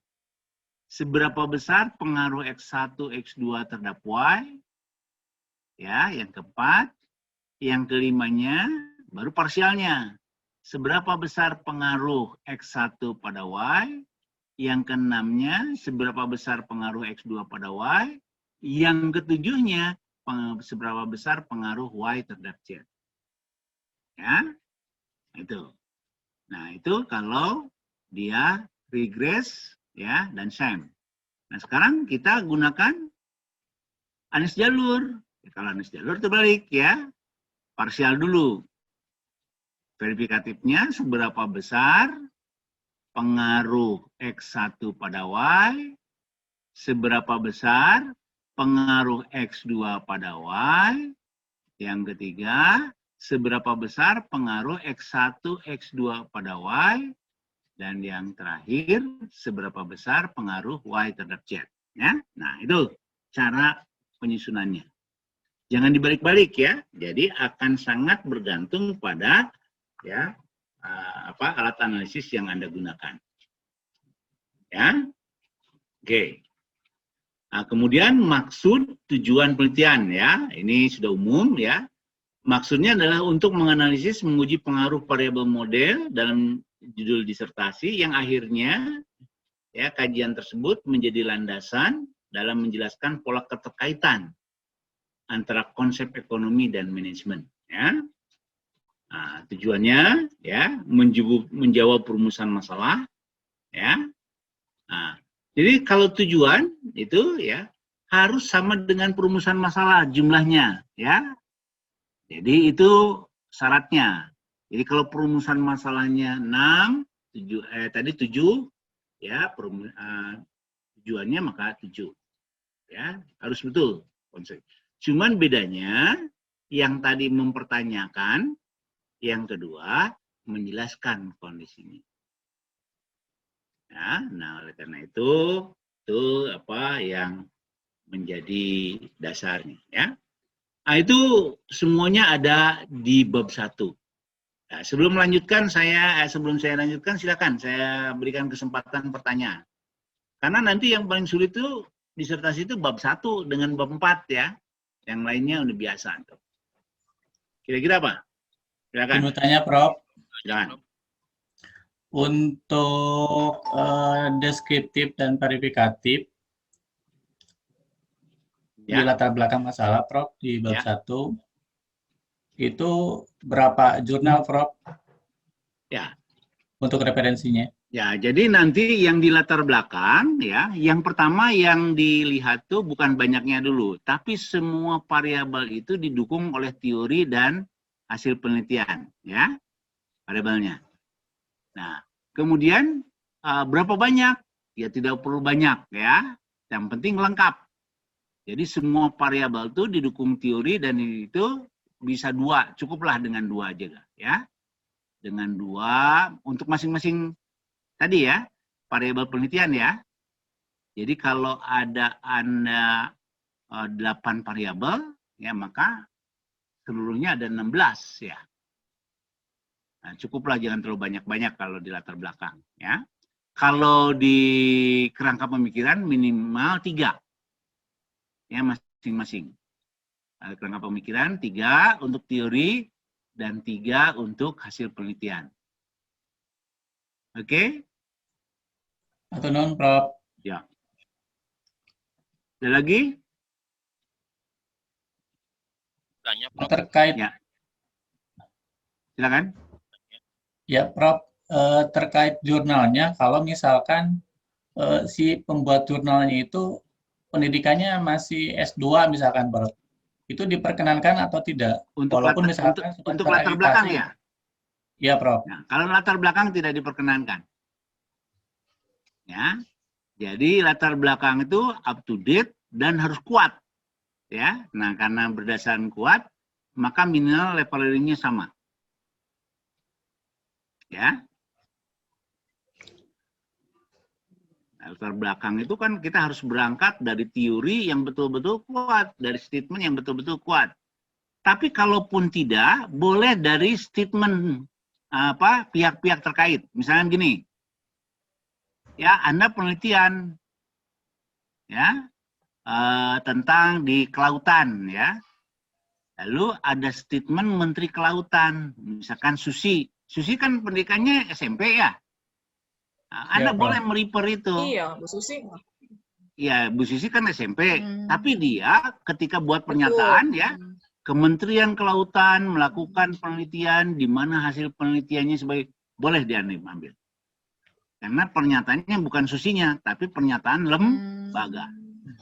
Seberapa besar pengaruh X1, X2 terhadap Y. Ya, yang keempat. Yang kelimanya, baru parsialnya. Seberapa besar pengaruh X1 pada Y. Yang keenamnya, seberapa besar pengaruh X2 pada Y. Yang ketujuhnya, seberapa besar pengaruh Y terhadap Z. Ya, itu. Nah, itu kalau dia regress ya dan SEM. Nah, sekarang kita gunakan Anies jalur. Ya, kalau Anies jalur terbalik ya. Parsial dulu. Verifikatifnya seberapa besar pengaruh X1 pada Y, seberapa besar pengaruh X2 pada Y, yang ketiga, seberapa besar pengaruh X1, X2 pada Y, dan yang terakhir, seberapa besar pengaruh Y terhadap Z. Ya? Nah, itu cara penyusunannya. Jangan dibalik-balik ya. Jadi akan sangat bergantung pada ya alat analisis yang Anda gunakan. Ya. Oke. Nah, kemudian maksud tujuan penelitian ya. Ini sudah umum ya. Maksudnya adalah untuk menganalisis menguji pengaruh variabel model dalam judul disertasi yang akhirnya ya kajian tersebut menjadi landasan dalam menjelaskan pola keterkaitan antara konsep ekonomi dan manajemen ya. Nah, tujuannya ya menjawab perumusan masalah ya. Nah, jadi kalau tujuan itu ya harus sama dengan perumusan masalah jumlahnya ya. Jadi itu syaratnya. Jadi kalau perumusan masalahnya 6, 7 tadi 7 ya tujuannya maka 7. Ya, harus betul konsep. Cuman bedanya yang tadi mempertanyakan, yang kedua menjelaskan kondisinya. Ya, nah oleh karena itu apa yang menjadi dasarnya ya. Nah, itu semuanya ada di bab 1. Nah, sebelum saya lanjutkan silakan saya berikan kesempatan pertanyaan. Karena nanti yang paling sulit itu disertasi itu bab 1 dengan bab 4 ya. Yang lainnya udah biasa. Kira-kira apa? Silakan. Mau tanya, Prof. Silakan. Untuk deskriptif dan verifikatif di Ya. latar belakang masalah, Prof, di bab Ya. 1, itu berapa jurnal, Prof? Ya. Untuk referensinya? Ya, jadi nanti yang di latar belakang ya, yang pertama yang dilihat tuh bukan banyaknya dulu, tapi semua variabel itu didukung oleh teori dan hasil penelitian, ya, variabelnya. Nah, kemudian berapa banyak? Ya tidak perlu banyak ya, yang penting lengkap. Jadi semua variabel itu didukung teori dan itu bisa 2, cukuplah dengan 2 aja ya, dengan 2 untuk masing-masing. Tadi ya, variabel penelitian ya. Jadi kalau ada Anda 8 variabel, ya maka seluruhnya ada 16 ya. Nah, cukuplah jangan terlalu banyak-banyak kalau di latar belakang ya. Kalau di kerangka pemikiran minimal 3 ya masing-masing. Kerangka pemikiran 3 untuk teori dan 3 untuk hasil penelitian. Oke? Atau non, Prof? Ya. Ada lagi? Tanya, Prof. Terkait Ya. Silakan. ya Prof, terkait jurnalnya, kalau misalkan si pembuat jurnalnya itu pendidikannya masih S2 misalkan Prof, itu diperkenankan atau tidak? Untuk Walaupun latar, misalkan sudah untuk latar belakang terakreditasi. ya. Iya Prof. Nah, kalau latar belakang tidak diperkenankan. Ya. Jadi latar belakang itu up to date dan harus kuat. Ya. Nah, karena berdasarkan kuat, maka minimal levelingnya sama. Ya. Latar belakang itu kan kita harus berangkat dari teori yang betul-betul kuat, dari statement yang betul-betul kuat. Tapi kalaupun tidak, boleh dari statement pihak-pihak terkait. Misalnya gini, ya Anda penelitian ya tentang di kelautan ya, lalu ada statement Menteri Kelautan, misalkan Susi kan pendidikannya SMP ya, nah, Anda boleh merifer itu. Iya, Bu Susi. Ya Bu Susi kan SMP, tapi dia ketika buat pernyataan ya, Kementerian Kelautan melakukan penelitian di mana hasil penelitiannya sebagai boleh diambil. Karena pernyataannya bukan Susinya, tapi pernyataan lembaga,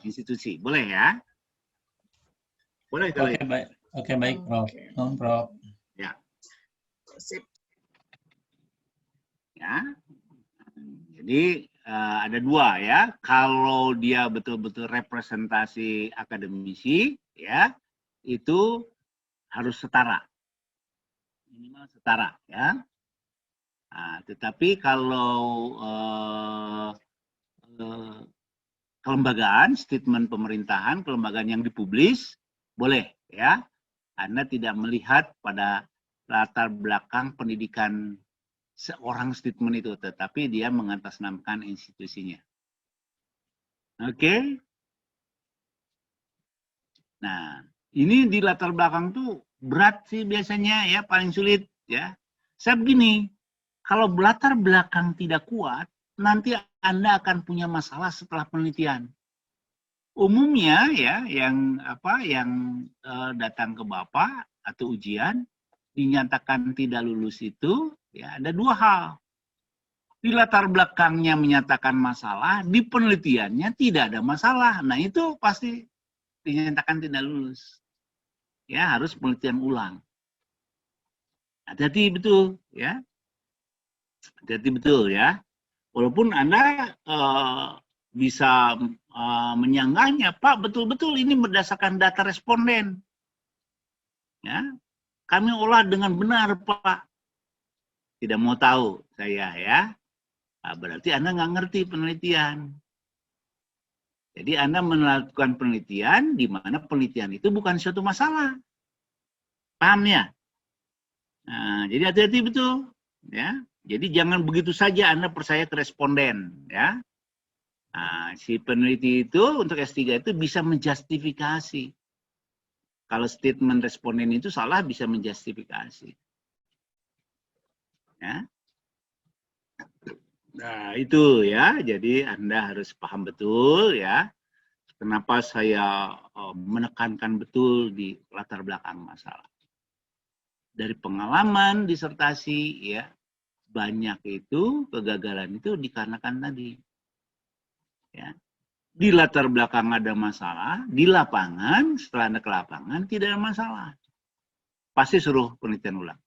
institusi. Boleh ya? Boleh kalau Oke, baik. Oke, baik, Prof. Prof. Ya. Sip. Ya. Jadi ada dua ya. Kalau dia betul-betul representasi akademisi, ya, itu harus setara, minimal setara ya. Nah, tetapi kalau kelembagaan, statement pemerintahan, kelembagaan yang dipublis, boleh ya. Anda tidak melihat pada latar belakang pendidikan seorang statement itu, tetapi dia mengatasnamakan institusinya. Oke. Nah, ini di latar belakang tuh berat sih biasanya ya, paling sulit ya. Saya begini, kalau latar belakang tidak kuat, nanti Anda akan punya masalah setelah penelitian. Umumnya ya, yang datang ke Bapak atau ujian dinyatakan tidak lulus itu ya ada dua hal. Di latar belakangnya menyatakan masalah, di penelitiannya tidak ada masalah. Nah, itu pasti dinyatakan tidak lulus. Ya, harus penelitian ulang. Hati-hati betul ya. Hati-hati betul ya. Walaupun Anda bisa menyanggahnya, Pak, betul-betul ini berdasarkan data responden. Ya, kami olah dengan benar, Pak. Tidak mau tahu saya ya. Nah, berarti Anda nggak ngerti penelitian. Jadi Anda melakukan penelitian di mana penelitian itu bukan suatu masalah. Paham ya? Nah, jadi hati-hati betul. Ya. Jadi jangan begitu saja Anda percaya ke responden. Ya. Nah, si peneliti itu untuk S3 itu bisa menjustifikasi. Kalau statement responden itu salah, bisa menjustifikasi. Ya. Nah, itu ya. Jadi Anda harus paham betul ya. Kenapa saya menekankan betul di latar belakang masalah. Dari pengalaman disertasi ya, banyak itu kegagalan itu dikarenakan tadi. Ya. Di latar belakang ada masalah, di lapangan setelah Anda ke lapangan tidak ada masalah. Pasti suruh penelitian ulang.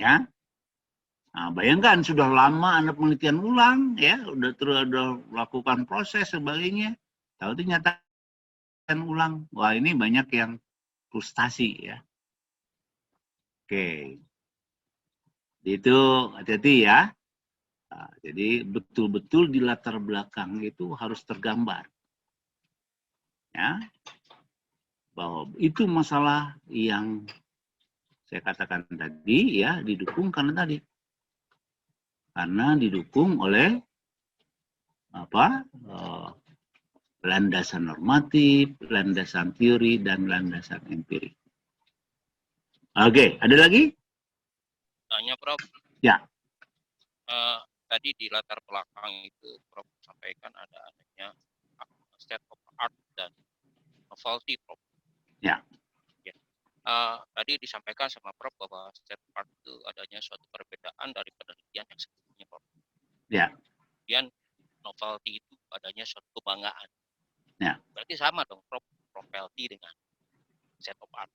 Ya. Nah, bayangkan sudah lama Anda penelitian ulang, ya, udah lakukan proses sebagainya, tahu dinyatakan ulang. Wah, ini banyak yang frustasi ya. Oke, itu hati-hati ya. Nah, jadi betul-betul di latar belakang itu harus tergambar, ya, bahwa itu masalah yang saya katakan tadi ya didukung karena didukung oleh landasan normatif, landasan teori, dan landasan empirik. Oke, ada lagi? Tanya, Prof. Ya. Tadi di latar belakang itu Prof sampaikan ada adanya state of art dan novelty, Prof. Ya. Ya. Tadi disampaikan sama Prof bahwa state of art itu adanya suatu perbedaan dari penelitian yang sebelumnya, Prof. Ya. Kemudian novelty itu adanya suatu kebanggaan. Ya. Berarti sama dong, Prof. Novelty dengan state of art.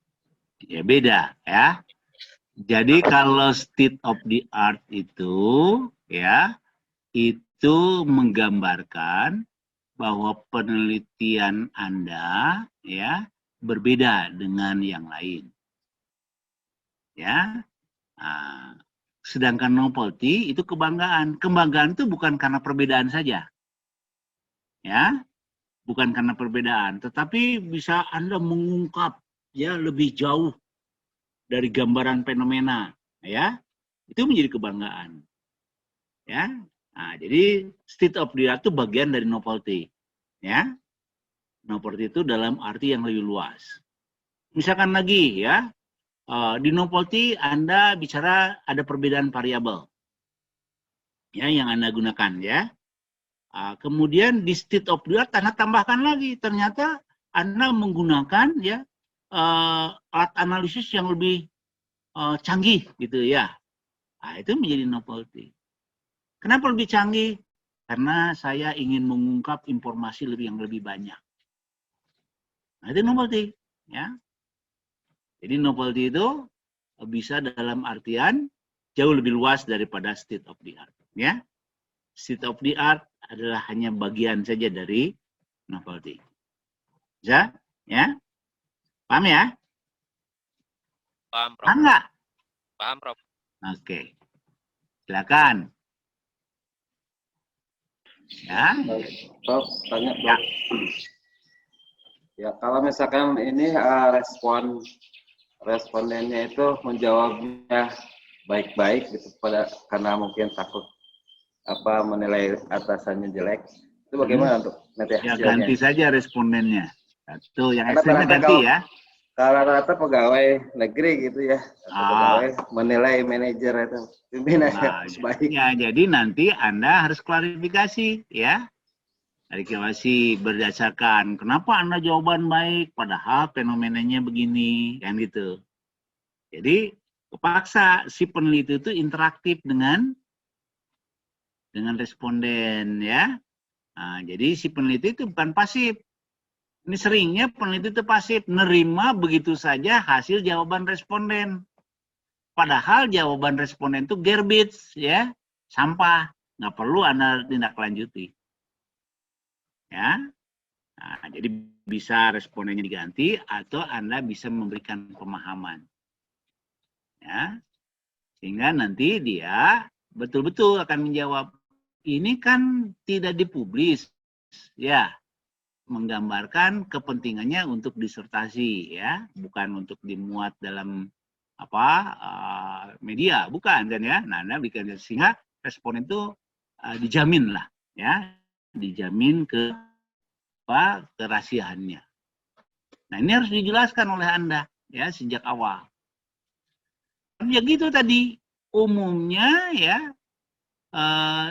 Ya beda ya. Jadi kalau state of the art itu ya itu menggambarkan bahwa penelitian Anda ya berbeda dengan yang lain. Ya. Nah, sedangkan novelty itu kebanggaan. Kebanggaan itu bukan karena perbedaan saja. Ya. Bukan karena perbedaan, tetapi bisa Anda mengungkap ya lebih jauh dari gambaran fenomena, ya. Itu menjadi kebanggaan. Ya. Nah, jadi state of the art itu bagian dari novelty. Ya. Novelty itu dalam arti yang lebih luas. Misalkan lagi ya, di novelty Anda bicara ada perbedaan variabel. Ya, yang Anda gunakan ya. Kemudian di state of the art Anda tambahkan lagi, ternyata Anda menggunakan ya alat analisis yang lebih canggih gitu ya. Nah, itu menjadi novelty. Kenapa lebih canggih? Karena saya ingin mengungkap informasi yang lebih banyak. Nah, itu novelty ya. Jadi novelty itu bisa dalam artian jauh lebih luas daripada state of the art ya. State of the art adalah hanya bagian saja dari novelty. Bisa? Ya? Paham ya? Paham, Prof. Paham nggak? Paham, Prof. Oke. Silakan. Ya. Prof, tanya Ya. Prof. Ya, kalau misalkan ini respondennya itu menjawabnya baik-baik gitu karena mungkin takut menilai atasannya jelek, itu bagaimana untuk nanti Ya, hasilnya? ganti saja respondennya. Satu yang Karena ekstrimnya rata-rata ganti ya. Kalau rata pegawai negeri gitu ya, atau pegawai menilai manajer itu pimpinan baik. Ya, jadi nanti Anda harus klarifikasi ya. Klarifikasi berdasarkan kenapa Anda jawaban baik padahal fenomenanya begini, kan gitu. Jadi kepaksa si peneliti itu interaktif dengan responden ya. Nah, jadi si peneliti itu bukan pasif. Ini seringnya peneliti itu pasif, nerima begitu saja hasil jawaban responden. Padahal jawaban responden itu garbage ya, sampah, nggak perlu Anda tindak lanjuti. Ya. Nah, jadi bisa respondennya diganti atau Anda bisa memberikan pemahaman. Ya. Sehingga nanti dia betul-betul akan menjawab. Ini kan tidak dipublis, ya, menggambarkan kepentingannya untuk disertasi, ya, bukan untuk dimuat dalam media, bukan kan ya. Nah, Anda bikin sehingga responden itu dijamin lah, ya, dijamin kerahasiaannya. Nah, ini harus dijelaskan oleh Anda, ya, sejak awal. Ya gitu tadi, umumnya ya.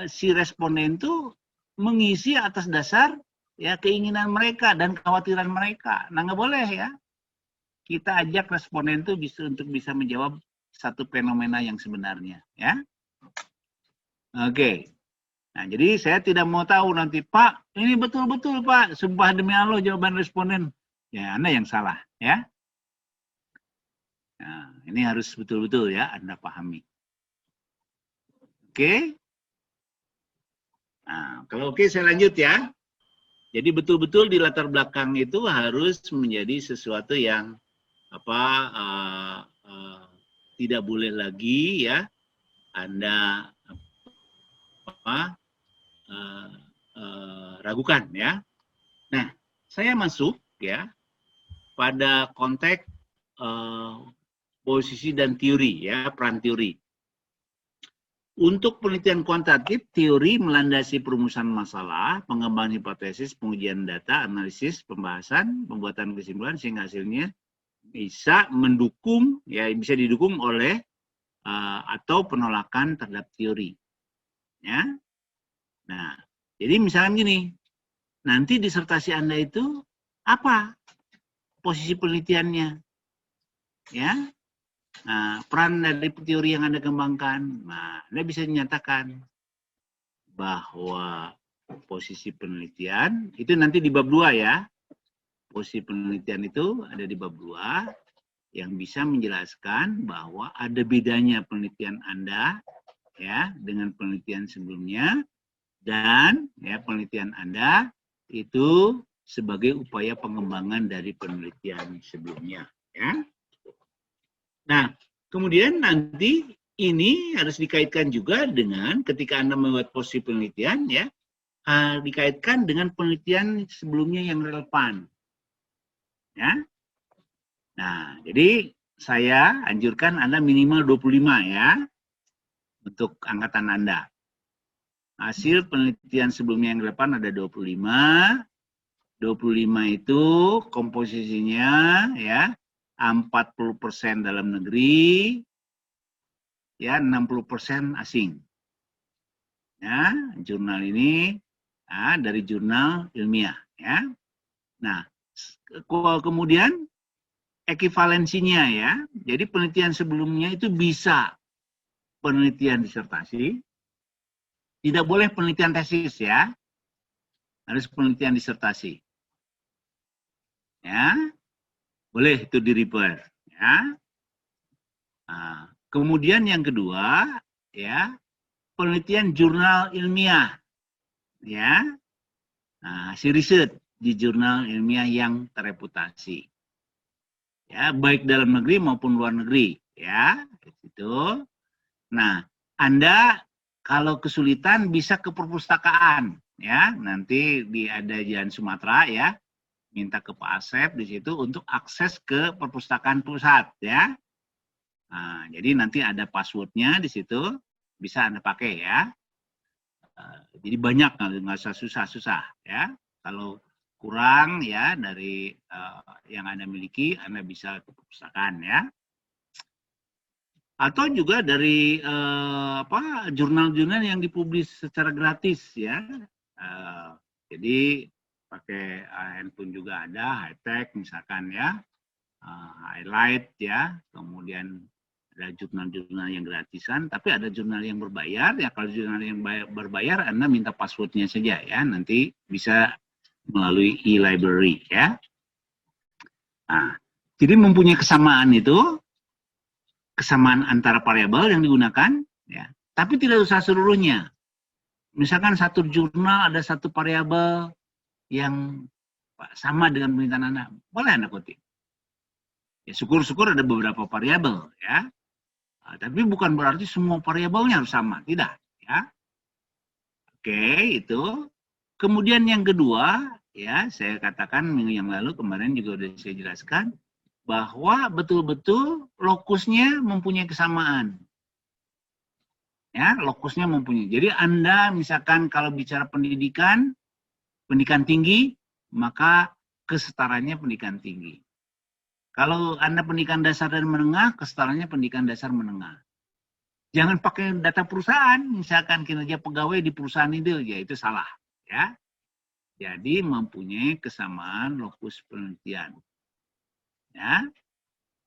Si responden itu mengisi atas dasar ya keinginan mereka dan kekhawatiran mereka. Nah, nggak boleh ya. Kita ajak responden itu untuk bisa menjawab satu fenomena yang sebenarnya, ya. Oke. Nah, jadi saya tidak mau tahu nanti, Pak, ini betul-betul Pak, sumpah demi Allah jawaban responden. Ya, Anda yang salah, ya. Nah, ini harus betul-betul ya Anda pahami. Oke. Nah, kalau oke saya lanjut ya. Jadi betul-betul di latar belakang itu harus menjadi sesuatu yang tidak boleh lagi ya Anda ragukan ya. Nah, saya masuk ya pada konteks posisi dan teori ya, peran teori. Untuk penelitian kuantitatif, teori melandasi perumusan masalah, pengembangan hipotesis, pengujian data, analisis, pembahasan, pembuatan kesimpulan sehingga hasilnya bisa mendukung, ya bisa didukung oleh atau penolakan terhadap teori. Ya, nah, jadi misalnya gini, nanti disertasi Anda itu apa posisi penelitiannya, ya. Nah, peran dari teori yang Anda kembangkan. Nah, Anda bisa dinyatakan bahwa posisi penelitian itu nanti di bab 2 ya. Posisi penelitian itu ada di bab 2 yang bisa menjelaskan bahwa ada bedanya penelitian Anda ya dengan penelitian sebelumnya, dan ya penelitian Anda itu sebagai upaya pengembangan dari penelitian sebelumnya ya. Nah, kemudian nanti ini harus dikaitkan juga dengan ketika Anda membuat posisi penelitian ya, dikaitkan dengan penelitian sebelumnya yang relevan. Ya. Nah, jadi saya anjurkan Anda minimal 25 ya untuk angkatan Anda. Hasil penelitian sebelumnya yang relevan ada 25. 25 itu komposisinya ya 40% dalam negeri, ya 60% asing. Ya, jurnal ini dari jurnal ilmiah. Ya. Nah, kemudian ekivalensinya ya, jadi penelitian sebelumnya itu bisa penelitian disertasi, tidak boleh penelitian tesis ya, harus penelitian disertasi. Ya. Boleh itu di-refer ya. Nah, kemudian yang kedua ya, penelitian jurnal ilmiah ya. Nah, hasil riset di jurnal ilmiah yang terreputasi. Ya, baik dalam negeri maupun luar negeri ya. Itu. Nah, Anda kalau kesulitan bisa ke perpustakaan ya. Nanti ada Jalan Sumatera ya. Minta ke Pak Asep di situ untuk akses ke perpustakaan pusat ya. Nah, jadi nanti ada passwordnya di situ, bisa Anda pakai ya. Jadi banyak, nggak usah susah-susah ya. Kalau kurang ya dari yang Anda miliki, Anda bisa ke perpustakaan ya. Atau juga dari jurnal-jurnal yang dipublis secara gratis ya. Jadi pakai handphone juga ada, high-tech misalkan ya, highlight ya, kemudian ada jurnal-jurnal yang gratisan, tapi ada jurnal yang berbayar, ya kalau jurnal yang berbayar Anda minta passwordnya saja ya, nanti bisa melalui e-library ya. Nah, jadi mempunyai kesamaan itu, kesamaan antara variabel yang digunakan, ya, tapi tidak usah seluruhnya. Misalkan satu jurnal ada satu variabel yang sama dengan penelitian Anda, boleh Anda kutip. Ya, syukur-syukur ada beberapa variabel ya. Tapi bukan berarti semua variabelnya harus sama, tidak ya. Oke, itu. Kemudian yang kedua, ya, saya katakan minggu yang lalu kemarin juga sudah saya jelaskan bahwa betul-betul lokusnya mempunyai kesamaan. Ya, lokusnya mempunyai. Jadi Anda misalkan kalau bicara pendidikan tinggi, maka kesetaranya pendidikan tinggi. Kalau Anda pendidikan dasar dan menengah, kesetaranya pendidikan dasar menengah. Jangan pakai data perusahaan, misalkan kinerja pegawai di perusahaan itu, ya itu salah. Ya. Jadi mempunyai kesamaan lokus penelitian. Ya.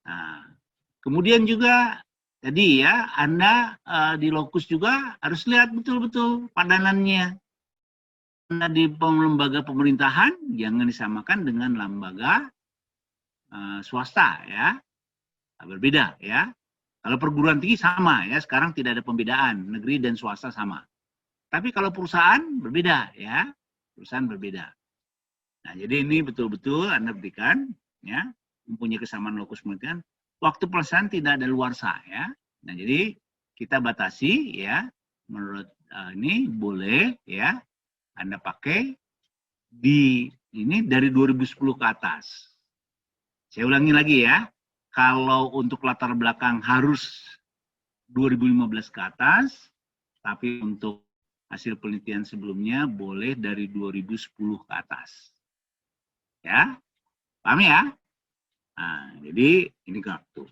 Nah, kemudian juga tadi ya, Anda di lokus juga harus lihat betul-betul padanannya. Di lembaga pemerintahan jangan disamakan dengan lembaga swasta ya, berbeda ya. Kalau perguruan tinggi sama ya, sekarang tidak ada pembedaan negeri dan swasta sama. Tapi kalau perusahaan berbeda ya, perusahaan berbeda. Nah, jadi ini betul-betul Anda berikan ya, mempunyai kesamaan lokus penelitian. Waktu pelaksanaan tidak ada luarsa ya. Nah, jadi kita batasi ya, menurut ini boleh ya. Anda pakai di ini dari 2010 ke atas. Saya ulangi lagi ya. Kalau untuk latar belakang harus 2015 ke atas, tapi untuk hasil penelitian sebelumnya boleh dari 2010 ke atas. Ya. Paham ya? Nah, jadi ini kartu.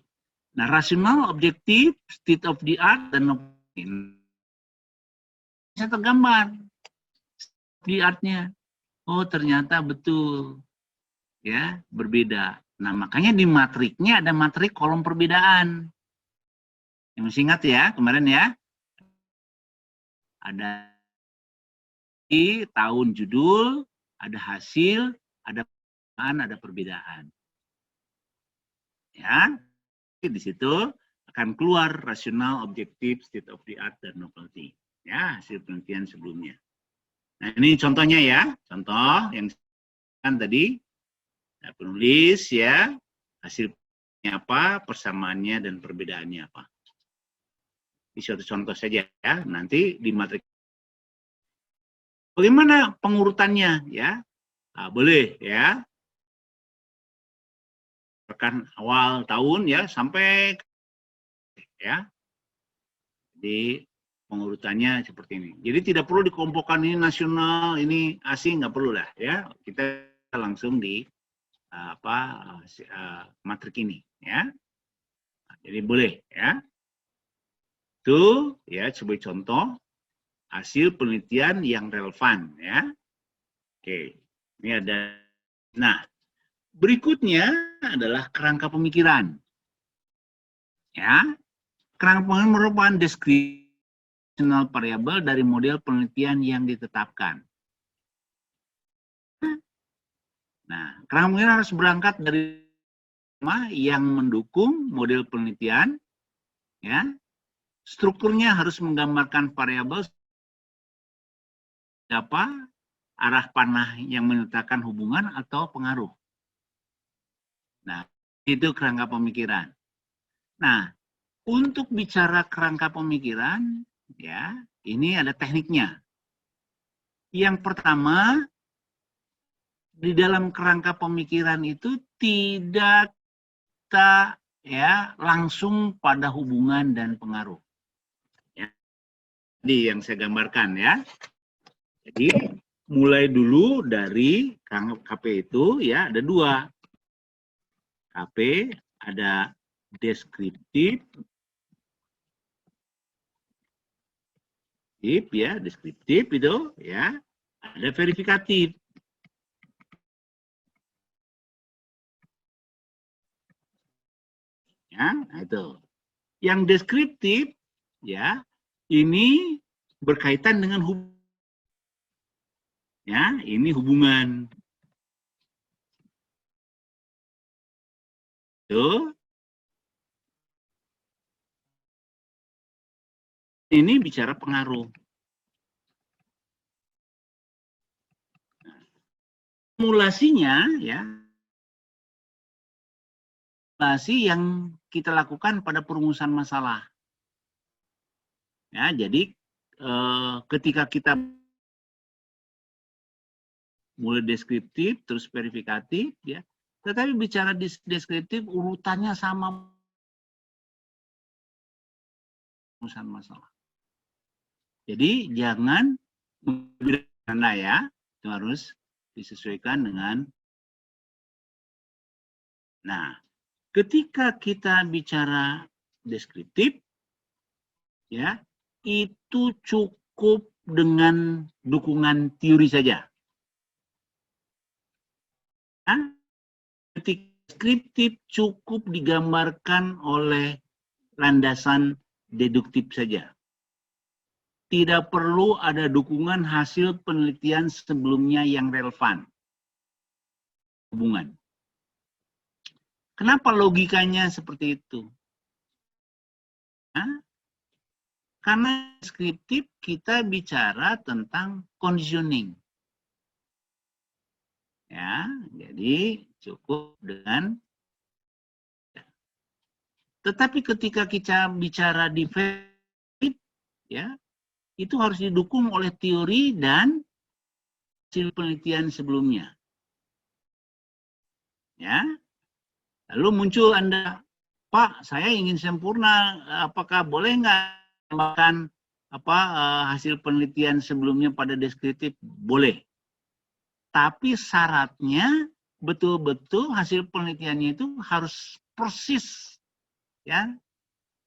Nah, rasional, objektif, state of the art, dan bisa tergambar di artnya. Oh, ternyata betul. Ya, berbeda. Nah, makanya di matriknya ada matrik kolom perbedaan. Yang masih ingat ya, kemarin ya. Ada tahun judul, ada hasil, ada perbedaan. Ya, di situ akan keluar rasional, objektif, state of the art, dan novelty. Ya, hasil penelitian sebelumnya. Nah, ini contohnya ya, contoh yang kan tadi penulis ya, hasilnya apa, persamaannya dan perbedaannya apa. Ini suatu contoh saja ya, nanti di matrik. Bagaimana pengurutannya ya? Nah, boleh ya. Rekan awal tahun ya sampai ya. Jadi pengurutannya seperti ini. Jadi tidak perlu dikelompokkan ini nasional, ini asing, nggak perlu lah ya. Kita langsung di matrik ini ya. Nah, jadi boleh ya. Itu ya sebagai contoh hasil penelitian yang relevan ya. Oke, ini ada. Nah, berikutnya adalah kerangka pemikiran. Ya, kerangka pemikiran merupakan descriptional variable dari model penelitian yang ditetapkan. Nah, kerangka pemikiran harus berangkat dari yang mendukung model penelitian. Ya, strukturnya harus menggambarkan variabel apa arah panah yang menyertakan hubungan atau pengaruh. Nah, itu kerangka pemikiran. Nah, untuk bicara kerangka pemikiran, ya, ini ada tekniknya. Yang pertama, di dalam kerangka pemikiran itu tidak kita ya langsung pada hubungan dan pengaruh. Ya. Jadi yang saya gambarkan ya. Jadi mulai dulu dari KP itu ya ada dua. KP ada deskriptif, ya deskriptif itu ya, ada verifikatif. Ya, nah itu. Yang deskriptif ya ini berkaitan dengan hubungan. Ya, ini hubungan. Tuh. Ini bicara pengaruh. Simulasinya ya. Simulasi yang kita lakukan pada perumusan masalah. Ya, jadi ketika kita mulai deskriptif, terus verifikatif, ya. Tetapi bicara deskriptif, urutannya sama perumusan masalah. Jadi jangan karena ya, itu harus disesuaikan dengan. Nah, ketika kita bicara deskriptif, ya, itu cukup dengan dukungan teori saja. Ketika deskriptif cukup digambarkan oleh landasan deduktif saja. Tidak perlu ada dukungan hasil penelitian sebelumnya yang relevan. Hubungan. Kenapa logikanya seperti itu? Karena deskriptif kita bicara tentang conditioning. Ya, jadi cukup dengan. Tetapi ketika kita bicara definitif, ya, itu harus didukung oleh teori dan hasil penelitian sebelumnya. Ya, lalu muncul Anda, Pak, saya ingin sempurna, apakah boleh nggak tambahkan hasil penelitian sebelumnya pada deskriptif? Boleh. Tapi syaratnya betul-betul hasil penelitiannya itu harus persis, ya,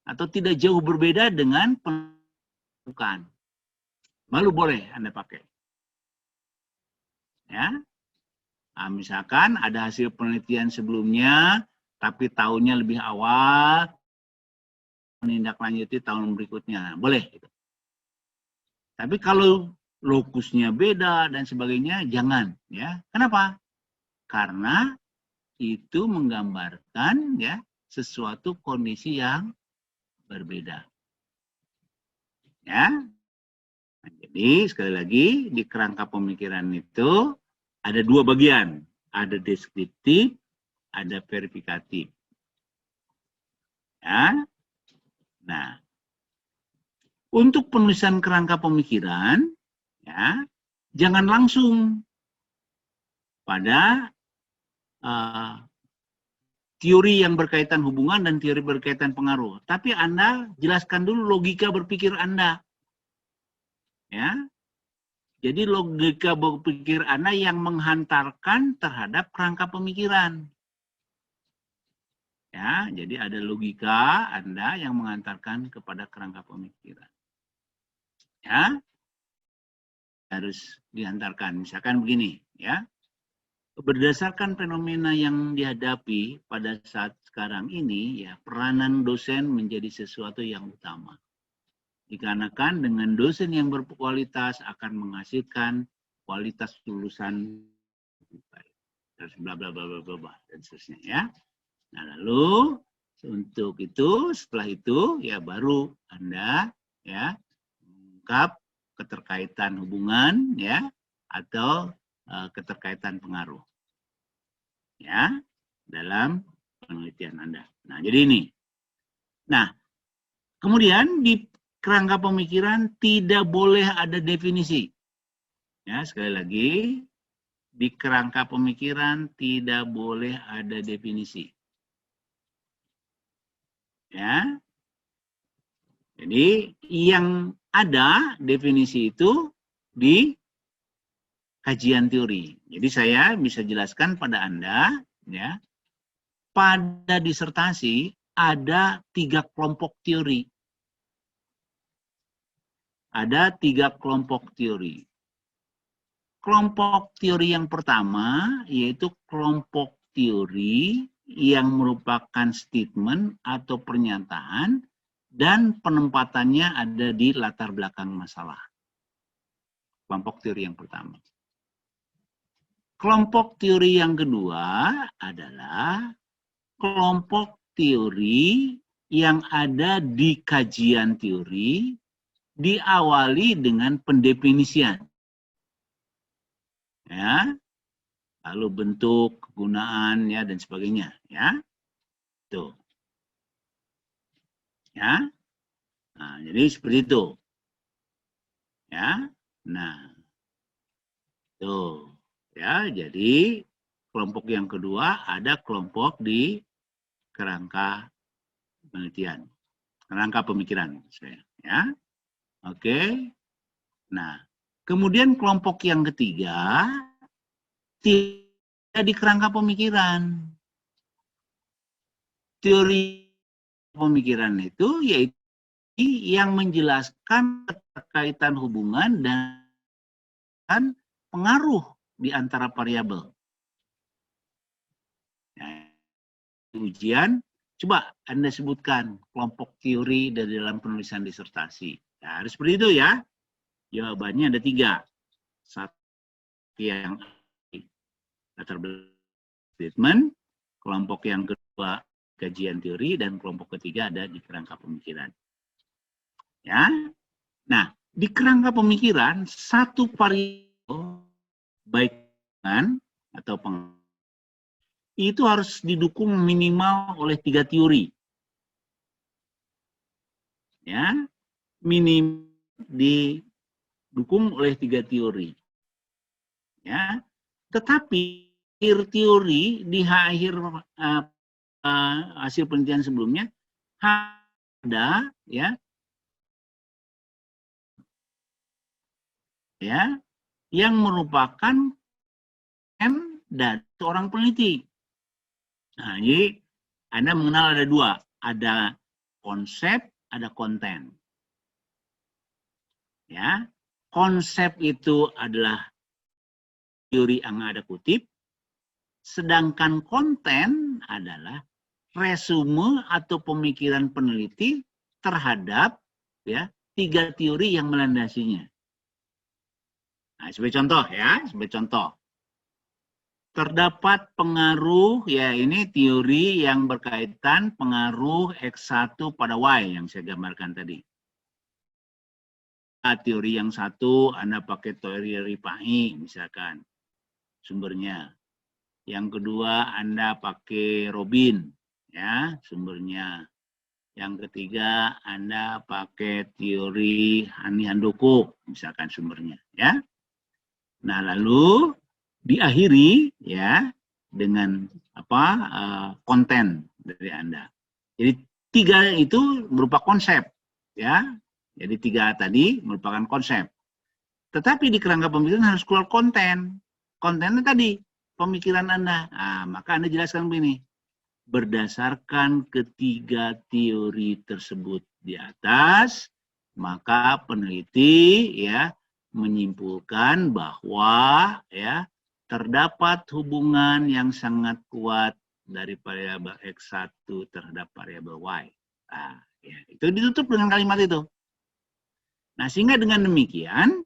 atau tidak jauh berbeda dengan penelitian. Baru boleh Anda pakai. Ya. Nah, misalkan ada hasil penelitian sebelumnya, tapi tahunnya lebih awal, menindaklanjuti tahun berikutnya, boleh. Tapi kalau lokusnya beda dan sebagainya, jangan. Ya, kenapa? Karena itu menggambarkan ya sesuatu kondisi yang berbeda. Ya. Nah, jadi sekali lagi di kerangka pemikiran itu ada dua bagian, ada deskriptif, ada verifikatif. Ya. Nah, untuk penulisan kerangka pemikiran, ya, jangan langsung pada teori yang berkaitan hubungan dan teori berkaitan pengaruh. Tapi Anda jelaskan dulu logika berpikir Anda. Ya. Jadi logika berpikir Anda yang menghantarkan terhadap kerangka pemikiran. Ya, jadi ada logika Anda yang mengantarkan kepada kerangka pemikiran. Ya. Harus diantarkan. Misalkan begini, ya. Berdasarkan fenomena yang dihadapi pada saat sekarang ini, ya, peranan dosen menjadi sesuatu yang utama. Dikarenakan dengan dosen yang berkualitas akan menghasilkan kualitas lulusan terus bla bla bla bla bla dan seterusnya, ya. Nah, lalu untuk itu setelah itu ya baru Anda ya mengungkap keterkaitan hubungan ya atau keterkaitan pengaruh ya dalam penelitian Anda. Nah, jadi ini. Nah, kemudian di kerangka pemikiran tidak boleh ada definisi. Ya, sekali lagi, di kerangka pemikiran tidak boleh ada definisi. Ya. Jadi yang ada definisi itu di kajian teori. Jadi saya bisa jelaskan pada Anda, ya, pada disertasi ada 3 kelompok teori. Ada 3 kelompok teori. Kelompok teori yang pertama yaitu kelompok teori yang merupakan statement atau pernyataan dan penempatannya ada di latar belakang masalah. Kelompok teori yang pertama. Kelompok teori yang kedua adalah kelompok teori yang ada di kajian teori diawali dengan pendefinisian. Ya. Lalu bentuk, kegunaan ya dan sebagainya, ya. Tuh. Ya. Nah, jadi seperti itu. Ya. Nah. Tuh. Ya, jadi kelompok yang kedua ada kelompok di kerangka penelitian. Kerangka pemikiran saya, ya. Oke. Nah, kemudian kelompok yang ketiga tidak di kerangka pemikiran. Teori pemikiran itu yaitu yang menjelaskan keterkaitan hubungan dan pengaruh di antara variabel. Nah, ujian, coba Anda sebutkan kelompok teori dari dalam penulisan disertasi. Nah, harus seperti itu ya. Jawabannya ada 3. Satu yang latar belakang statement, kelompok yang kedua kajian teori, dan kelompok ketiga ada di kerangka pemikiran. Ya. Nah, di kerangka pemikiran satu variabel baik dengan atau pengaruh itu harus didukung minimal oleh 3 teori. Ya. Minim didukung oleh 3 teori. Ya. Tetapi teori di akhir hasil penelitian sebelumnya ada ya yang merupakan dari seorang peneliti. Nah, jadi Anda mengenal ada 2, ada konsep, ada konten. Ya, konsep itu adalah teori yang ada kutip, sedangkan konten adalah resume atau pemikiran peneliti terhadap ya 3 teori yang melandasinya. Nah, sebagai contoh ya, sebagai contoh. Terdapat pengaruh, ya ini teori yang berkaitan pengaruh X1 pada Y yang saya gambarkan tadi. Teori yang satu, Anda pakai teori Ripahi misalkan, sumbernya. Yang kedua, Anda pakai Robin, ya sumbernya. Yang ketiga, Anda pakai teori Hani Handoko, misalkan sumbernya, ya. Nah, lalu diakhiri ya dengan konten dari Anda. Jadi 3 itu berupa konsep, ya. Jadi 3 tadi merupakan konsep. Tetapi di kerangka pemikiran harus keluar konten. Kontennya tadi pemikiran Anda. Nah, maka Anda jelaskan begini. Berdasarkan ketiga teori tersebut di atas, maka peneliti ya menyimpulkan bahwa ya terdapat hubungan yang sangat kuat dari variabel X1 terhadap variabel Y. Nah, ya, itu ditutup dengan kalimat itu. Nah, sehingga dengan demikian,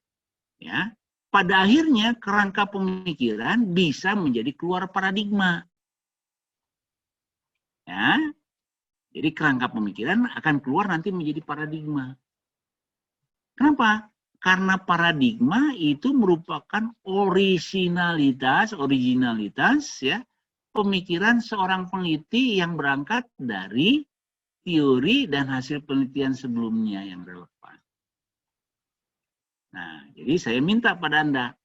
ya, pada akhirnya kerangka pemikiran bisa menjadi keluar paradigma. Ya, jadi kerangka pemikiran akan keluar nanti menjadi paradigma. Kenapa? Karena paradigma itu merupakan originalitas ya pemikiran seorang peneliti yang berangkat dari teori dan hasil penelitian sebelumnya yang relevan. Nah, jadi saya minta pada Anda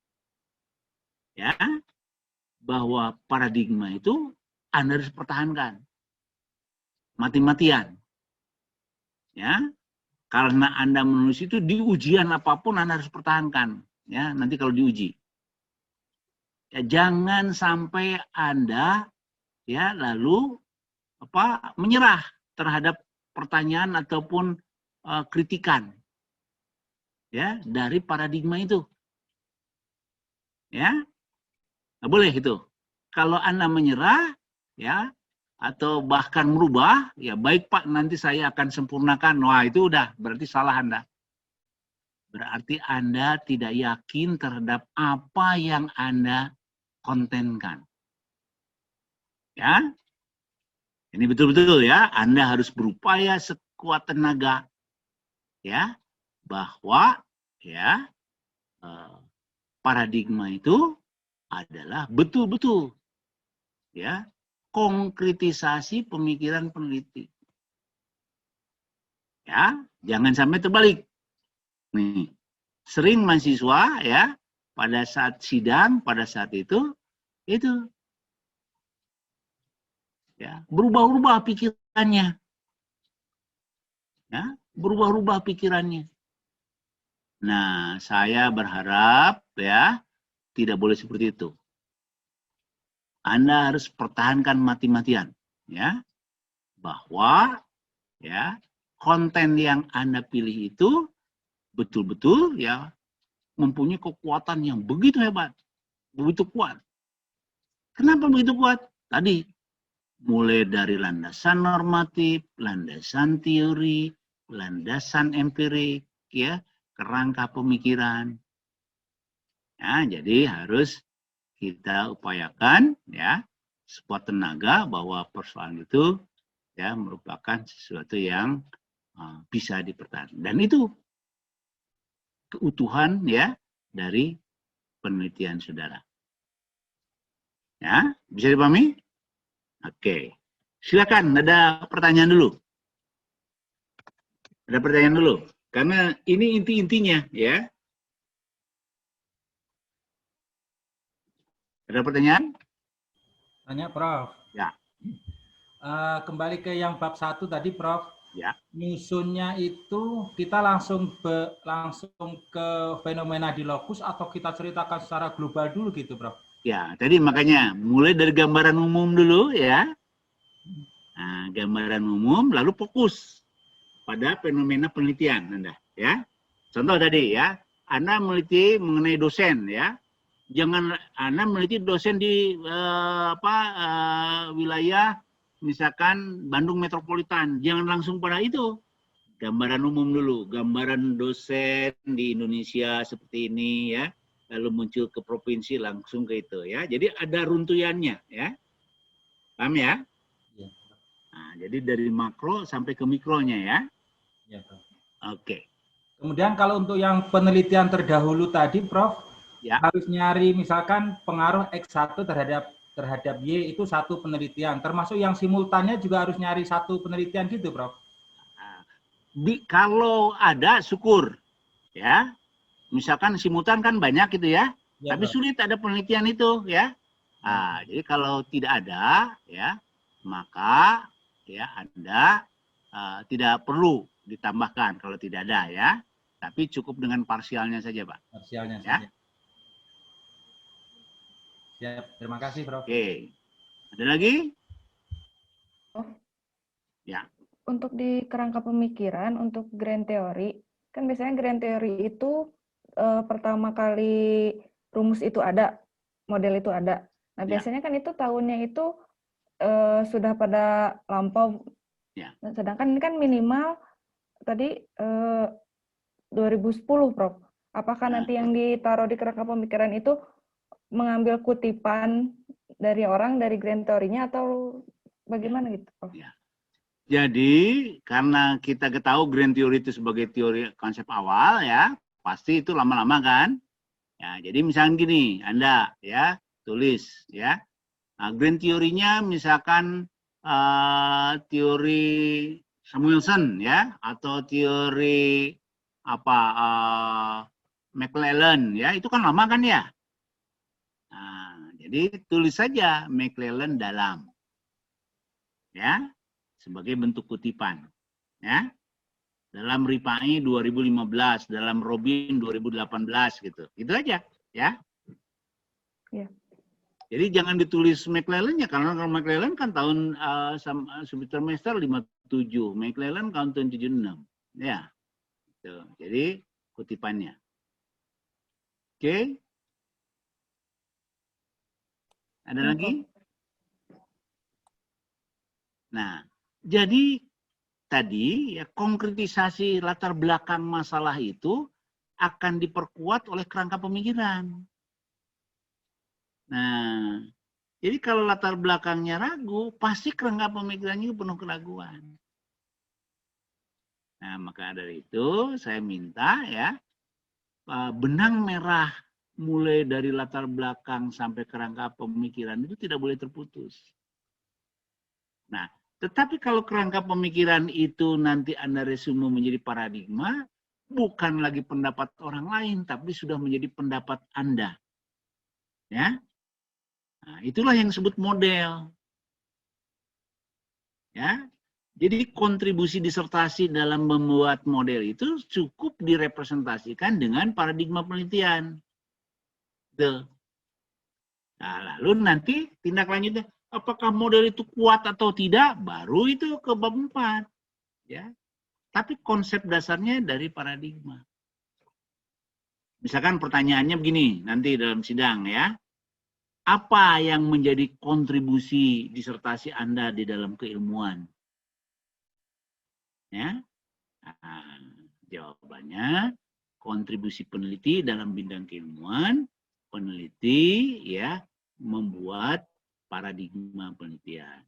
ya bahwa paradigma itu Anda harus pertahankan mati-matian. Ya. Karena Anda menulis itu di ujian apapun Anda harus pertahankan, ya nanti kalau diuji. Ya, jangan sampai Anda ya lalu menyerah terhadap pertanyaan ataupun kritikan ya dari paradigma itu. Ya. Nggak boleh itu. Kalau Anda menyerah ya atau bahkan merubah, ya baik Pak, nanti saya akan sempurnakan. Wah, itu udah berarti salah Anda. Berarti Anda tidak yakin terhadap apa yang Anda kontenkan. Ya, ini betul-betul ya, Anda harus berupaya sekuat tenaga, ya, bahwa ya paradigma itu adalah betul-betul, ya, konkretisasi pemikiran peneliti. Ya, jangan sampai terbalik. Nih, sering mahasiswa ya pada saat sidang, pada saat itu ya berubah-ubah pikirannya. Ya, berubah-ubah pikirannya. Nah, saya berharap ya tidak boleh seperti itu. Anda harus pertahankan mati-matian, ya, bahwa ya konten yang Anda pilih itu betul-betul ya mempunyai kekuatan yang begitu hebat, begitu kuat. Kenapa begitu kuat? Tadi mulai dari landasan normatif, landasan teori, landasan empirik, ya, kerangka pemikiran. Ya, jadi harus kita upayakan ya sekuat tenaga bahwa persoalan itu ya merupakan sesuatu yang bisa dipertahankan, dan itu keutuhan ya dari penelitian saudara. Ya, bisa dipahami? Oke. Silakan, ada pertanyaan dulu. Ada pertanyaan dulu karena ini inti-intinya ya. Ada pertanyaan? Tanya, Prof. Ya. Kembali ke yang bab 1 tadi, Prof. Ya. Nyusunnya itu kita langsung ke fenomena di lokus atau kita ceritakan secara global dulu gitu, Prof? Ya, tadi makanya mulai dari gambaran umum dulu ya. Nah, gambaran umum lalu fokus pada fenomena penelitian Anda ya. Contoh tadi ya, Anda meneliti mengenai dosen ya. Jangan Anda meneliti dosen di wilayah misalkan Bandung Metropolitan. Jangan langsung pada itu. Gambaran umum dulu, gambaran dosen di Indonesia seperti ini ya. Lalu muncul ke provinsi langsung ke itu ya. Jadi ada runtuyannya ya. Paham ya? Ya, Nah, jadi dari makro sampai ke mikronya ya. ya, Prof. Oke. Kemudian kalau untuk yang penelitian terdahulu tadi, Prof, Ya. harus nyari misalkan pengaruh X1 terhadap Y itu satu penelitian. Termasuk yang simultannya juga harus nyari satu penelitian gitu, Prof. Kalau ada syukur ya. Misalkan simultan kan banyak gitu ya. Ya, Tapi Prof. sulit ada penelitian itu ya. Nah, jadi kalau tidak ada ya, maka ya Anda tidak perlu ditambahkan kalau tidak ada ya. Tapi cukup dengan parsialnya saja, Pak. Parsialnya Ya. saja. Siap, terima kasih, Prof. Oke. Ada lagi? Prof. Ya. Untuk di kerangka pemikiran, untuk grand theory, kan biasanya grand theory itu pertama kali rumus itu ada, model itu ada. Nah, Ya. biasanya kan itu tahunnya itu sudah pada lampau. Ya. Nah, sedangkan ini kan minimal tadi 2010, Prof. Apakah Nah. nanti yang ditaruh di kerangka pemikiran itu mengambil kutipan dari orang, dari grand theory-nya, atau bagaimana gitu, Prof? Ya. Jadi karena kita ketahui grand theory itu sebagai teori konsep awal ya, pasti itu lama-lama kan. Ya, jadi misalnya gini, Anda ya tulis ya. Nah, grand teorinya misalkan teori Samuelson ya, atau teori McClellan ya, itu kan lama kan ya. Nah, jadi tulis saja McClellan dalam ya, sebagai bentuk kutipan ya. Dalam Ripai 2015, dalam Robin 2018 gitu. Gitu aja ya. Iya. Jadi jangan ditulis McClellan-nya, karena kalau McClellan kan tahun semester 57, McClellan tahun 76. Ya. Tuh. Jadi kutipannya. Oke. Ada lagi? Nah, jadi tadi ya konkretisasi latar belakang masalah itu akan diperkuat oleh kerangka pemikiran. Nah, jadi kalau latar belakangnya ragu, pasti kerangka pemikirannya penuh keraguan. Nah, maka dari itu saya minta ya, benang merah mulai dari latar belakang sampai kerangka pemikiran itu tidak boleh terputus. Nah, tetapi kalau kerangka pemikiran itu nanti Anda resume menjadi paradigma, bukan lagi pendapat orang lain, tapi sudah menjadi pendapat Anda. Ya, nah, itulah yang disebut model. Ya, jadi kontribusi disertasi dalam membuat model itu cukup direpresentasikan dengan paradigma penelitian. Tuh. Nah, lalu nanti tindak lanjutnya, apakah model itu kuat atau tidak, baru itu ke bab 4. Ya. Tapi konsep dasarnya dari paradigma. Misalkan pertanyaannya begini, nanti dalam sidang ya. Apa yang menjadi kontribusi disertasi Anda di dalam keilmuan? Ya. Nah, jawabannya, kontribusi peneliti dalam bidang keilmuan, peneliti ya membuat paradigma penelitian.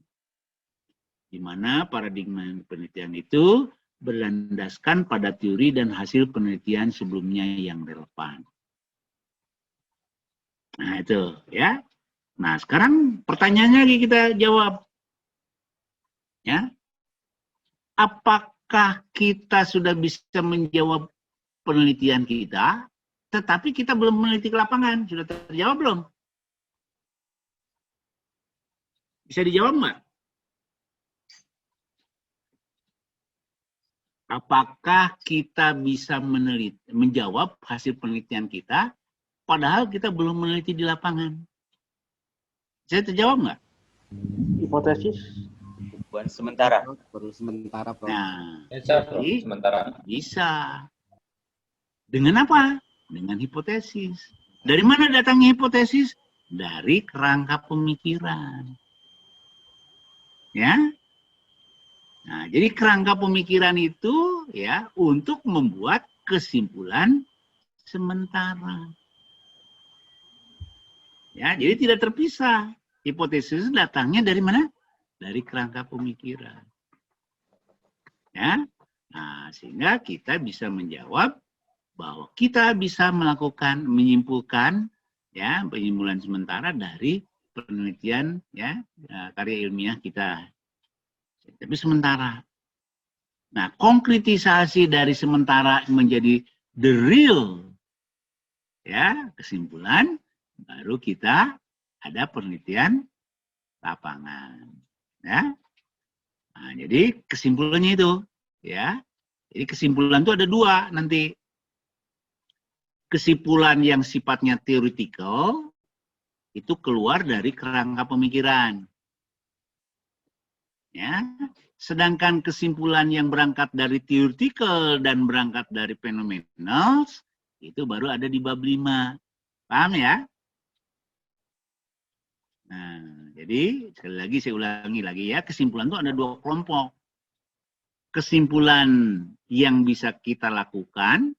Di mana paradigma penelitian itu berlandaskan pada teori dan hasil penelitian sebelumnya yang relevan. Nah, itu ya. Nah, sekarang pertanyaannya lagi kita jawab. Ya. Apakah kita sudah bisa menjawab penelitian kita, tetapi kita belum meneliti ke lapangan? Sudah terjawab belum? Bisa dijawab nggak? Apakah kita bisa menjawab hasil penelitian kita, padahal kita belum meneliti di lapangan? Bisa terjawab nggak? Hipotesis. Buat sementara. Perlu sementara, Prof. Nah, Bisa, jadi sementara. bisa. Dengan apa? Dengan hipotesis. Dari mana datangnya hipotesis? Dari kerangka pemikiran. Ya. Nah, jadi kerangka pemikiran itu ya untuk membuat kesimpulan sementara. Ya, jadi tidak terpisah. Hipotesis datangnya dari mana? Dari kerangka pemikiran. Ya. Nah, sehingga kita bisa menjawab bahwa kita bisa menyimpulkan ya penyimpulan sementara dari penelitian ya karya ilmiah kita. Tapi sementara. Nah, konkretisasi dari sementara menjadi the real ya kesimpulan, baru kita ada penelitian lapangan. Ya. Nah, jadi kesimpulannya itu ya. Jadi kesimpulan itu ada dua nanti. Kesimpulan yang sifatnya theoretical itu keluar dari kerangka pemikiran. Ya. Sedangkan kesimpulan yang berangkat dari theoretical dan berangkat dari phenomenal itu baru ada di bab 5. Paham ya? Nah, jadi sekali lagi saya ulangi lagi ya, kesimpulan itu ada dua kelompok. Kesimpulan yang bisa kita lakukan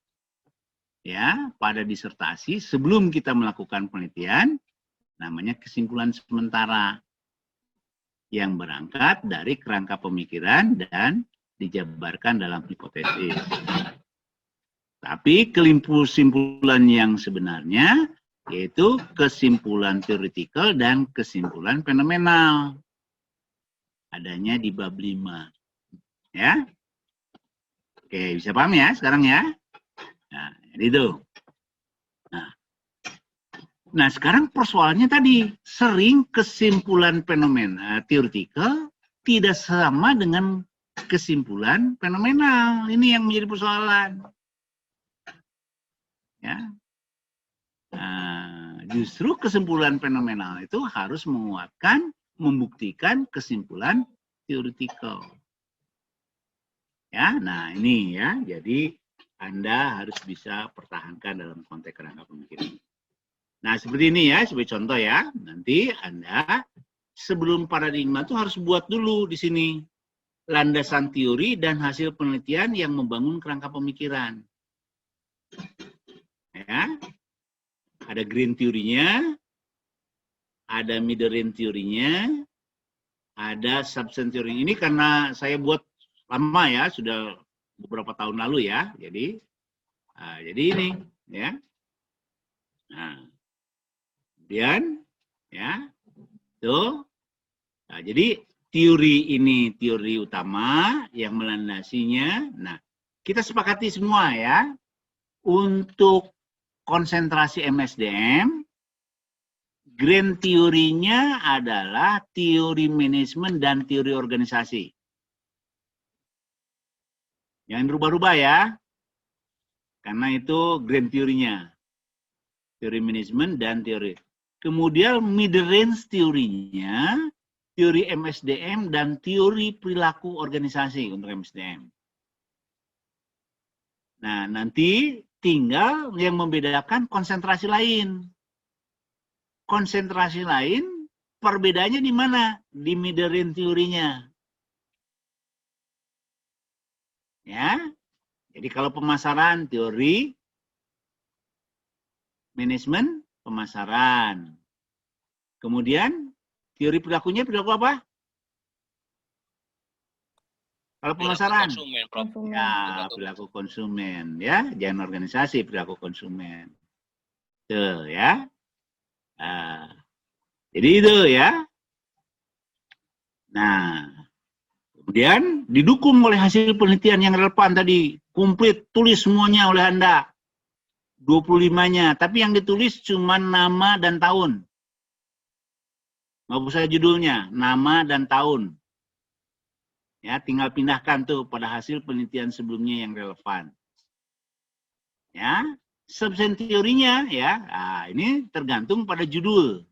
ya pada disertasi sebelum kita melakukan penelitian namanya kesimpulan sementara yang berangkat dari kerangka pemikiran dan dijabarkan dalam hipotesis. Tapi kesimpulan yang sebenarnya yaitu kesimpulan theoretical dan kesimpulan fenomenal. Adanya di bab 5. Ya. Oke, bisa paham ya sekarang ya? Nah, jadi itu. Nah, sekarang persoalannya tadi, sering kesimpulan fenomena theoretical tidak sama dengan kesimpulan fenomenal. Ini yang menjadi persoalan. Ya. Nah, justru kesimpulan fenomenal itu harus menguatkan, membuktikan kesimpulan theoretical. Ya, nah ini ya, jadi Anda harus bisa pertahankan dalam konteks kerangka pemikiran. Nah, seperti ini ya, sebagai contoh ya. Nanti Anda sebelum paradigma itu harus buat dulu di sini landasan teori dan hasil penelitian yang membangun kerangka pemikiran. Ya. Ada green teorinya, ada middle range teorinya, ada substance teorinya. Ini karena saya buat lama ya, sudah beberapa tahun lalu ya. Jadi ini ya. Nah, kemudian ya tuh. Nah, jadi teori ini teori utama yang melandasinya. Nah, kita sepakati semua ya untuk konsentrasi MSDM. Grand teorinya adalah teori manajemen dan teori organisasi. Jangan rubah-rubah ya. Karena itu grand teorinya. Teori manajemen dan teori. Kemudian middle range teorinya, teori MSDM dan teori perilaku organisasi untuk MSDM. Nah, nanti tinggal yang membedakan konsentrasi lain. Konsentrasi lain, perbedaannya di mana? Di middle range teorinya. Ya, jadi kalau pemasaran teori manajemen pemasaran. Kemudian teori perilakunya perilaku apa? Kalau pemasaran, konsumen, ya perilaku konsumen, ya jangan organisasi, perilaku konsumen. Tuh ya. Nah, jadi itu ya. Nah, kemudian didukung oleh hasil penelitian yang relevan tadi, komplit, tulis semuanya oleh Anda. 25-nya, tapi yang ditulis cuma nama dan tahun. Nggak usah judulnya, nama dan tahun. Ya, tinggal pindahkan tuh pada hasil penelitian sebelumnya yang relevan. Ya, substance teorinya ya, nah, ini tergantung pada judul.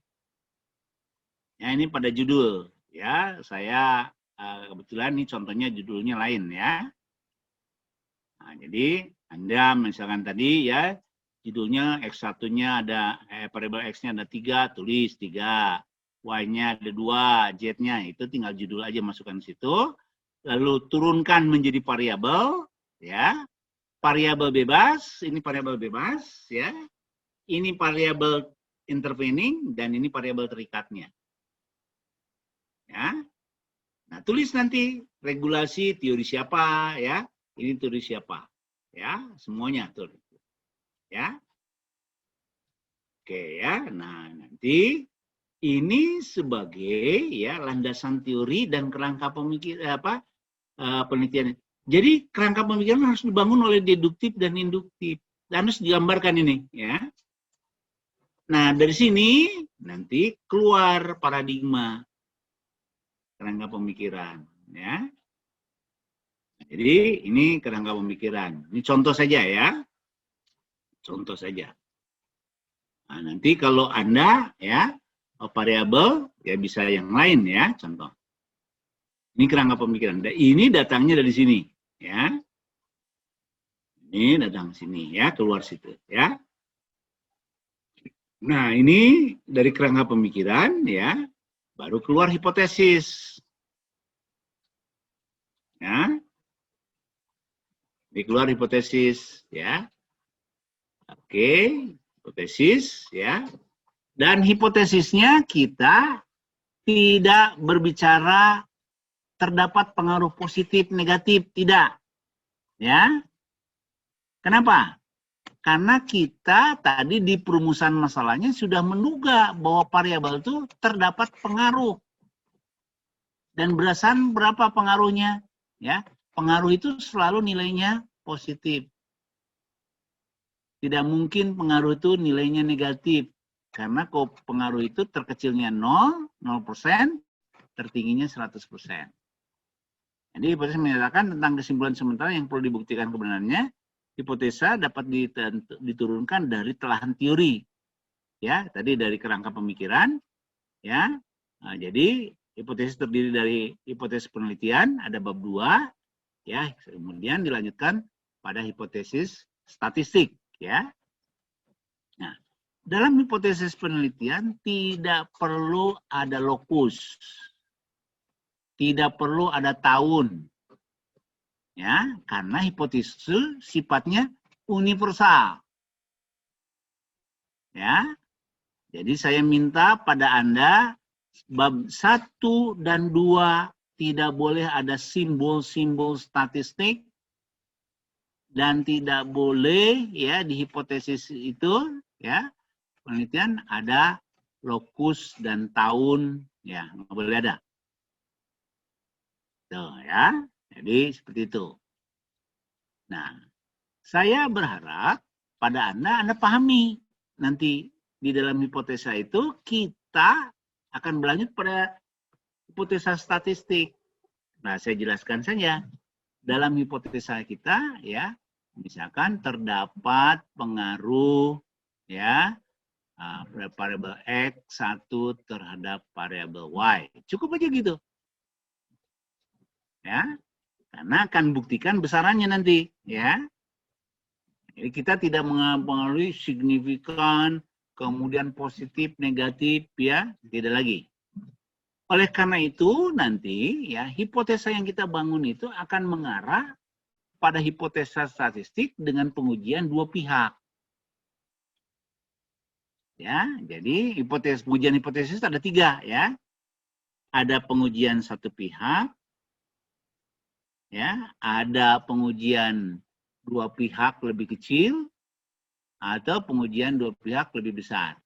Ya, ini pada judul. Ya, saya kebetulan ini contohnya judulnya lain ya. Nah, jadi Anda misalkan tadi ya judulnya X1-nya ada, variabel X-nya ada 3, tulis 3. Y-nya ada 2, Z-nya, itu tinggal judul aja masukkan di situ. Lalu turunkan menjadi variabel, ya. Variabel bebas, ini variabel bebas, ya. Ini variabel intervening, dan ini variabel terikatnya. Ya. Nah, tulis nanti regulasi teori siapa, ya. Ini teori siapa, ya. Semuanya tulis. Ya. Oke, ya. Nah, nanti ini sebagai ya landasan teori dan kerangka penelitian. Jadi kerangka pemikiran harus dibangun oleh deduktif dan induktif. Dan harus digambarkan ini, ya. Nah, dari sini nanti keluar paradigma kerangka pemikiran, ya. Jadi ini kerangka pemikiran. Ini contoh saja, ya. Contoh saja. Nah, nanti kalau Anda ya variabel ya bisa yang lain, ya, contoh. Ini kerangka pemikiran. Ini datangnya dari sini, ya. Ini datang sini, ya, keluar situ, ya. Nah, ini dari kerangka pemikiran, ya, baru keluar hipotesis. Ya. Ini keluar hipotesis, ya. Oke, hipotesis, ya. Dan hipotesisnya kita tidak berbicara terdapat pengaruh positif, negatif, tidak. Ya. Kenapa? Karena kita tadi di perumusan masalahnya sudah menduga bahwa variabel itu terdapat pengaruh. Dan berdasarkan berapa pengaruhnya? Ya, pengaruh itu selalu nilainya positif. Tidak mungkin pengaruh itu nilainya negatif. Karena kalau pengaruh itu terkecilnya 0%, tertingginya 100%. Jadi hipotesis menyatakan tentang kesimpulan sementara yang perlu dibuktikan kebenarannya. Hipotesa dapat diturunkan dari telahan teori. Ya, tadi dari kerangka pemikiran. Ya, nah, jadi hipotesis terdiri dari hipotesis penelitian, ada bab 2. Ya, kemudian dilanjutkan pada hipotesis statistik. Ya. Nah, dalam hipotesis penelitian tidak perlu ada lokus. Tidak perlu ada tahun. Ya, karena hipotesis sifatnya universal. Ya. Jadi saya minta pada Anda bab 1 dan 2 tidak boleh ada simbol-simbol statistik dan tidak boleh ya di hipotesis itu ya penelitian ada lokus dan tahun ya nggak boleh ada. Tuh ya. Jadi seperti itu. Nah, saya berharap pada Anda pahami nanti di dalam hipotesa itu kita akan berlanjut pada hipotesa statistik. Nah, saya jelaskan saja. Dalam hipotesa kita ya, misalkan terdapat pengaruh ya variabel X1 terhadap variabel Y. Cukup aja gitu. Ya. Karena akan buktikan besarannya nanti, ya. Jadi kita tidak mengalami signifikan, kemudian positif, negatif, ya, tidak lagi. Oleh karena itu nanti, ya, hipotesa yang kita bangun itu akan mengarah pada hipotesa statistik dengan pengujian dua pihak. Ya, jadi pengujian hipotesis ada 3, ya. Ada pengujian satu pihak. Ya, ada pengujian dua pihak lebih kecil atau pengujian dua pihak lebih besar.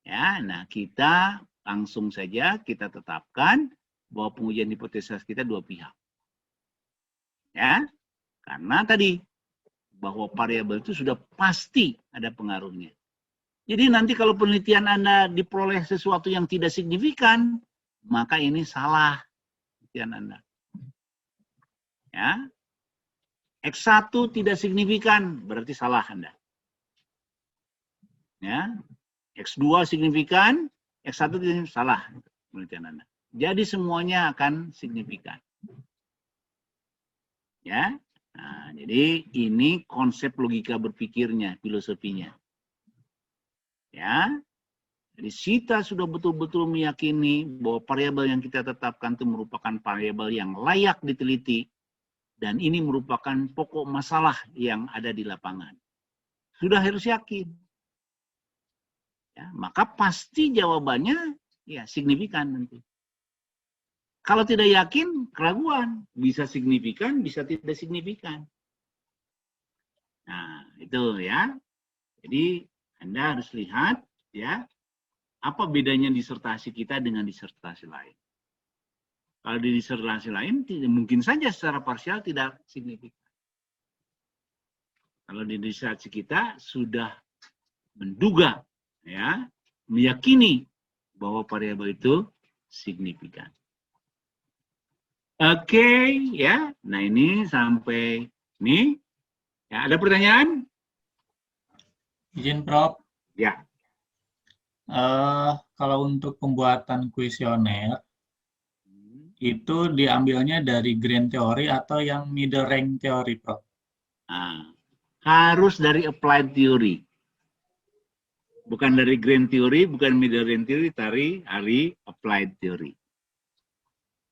Ya, nah kita langsung saja kita tetapkan bahwa pengujian hipotesis kita dua pihak. Ya, karena tadi bahwa variabel itu sudah pasti ada pengaruhnya. Jadi nanti kalau penelitian Anda diperoleh sesuatu yang tidak signifikan, maka ini salah penelitian Anda. Ya, X1 tidak signifikan, berarti salah Anda. Ya, X2 signifikan, X1 tidak salah penelitian Anda. Jadi semuanya akan signifikan. Ya, Nah, jadi ini konsep logika berpikirnya, filosofinya. Ya. Jadi kita sudah betul-betul meyakini bahwa variabel yang kita tetapkan itu merupakan variabel yang layak diteliti dan ini merupakan pokok masalah yang ada di lapangan. Sudah harus yakin. Ya, maka pasti jawabannya ya signifikan nanti. Kalau tidak yakin, keraguan. Bisa signifikan, bisa tidak signifikan. Nah, itu ya. Jadi Anda harus lihat ya, apa bedanya disertasi kita dengan disertasi lain. Kalau di disertasi lain, mungkin saja secara parsial tidak signifikan. Kalau di disertasi kita sudah menduga, ya, meyakini bahwa variabel itu signifikan. Oke, ya. Nah ini sampai ini. Ya, ada pertanyaan? Izin, Prof. Ya. Kalau untuk pembuatan kuesioner, itu diambilnya dari grand theory atau yang middle rank theory, Prof? Nah, harus dari applied theory. Bukan dari grand theory, bukan middle rank theory, dari applied theory.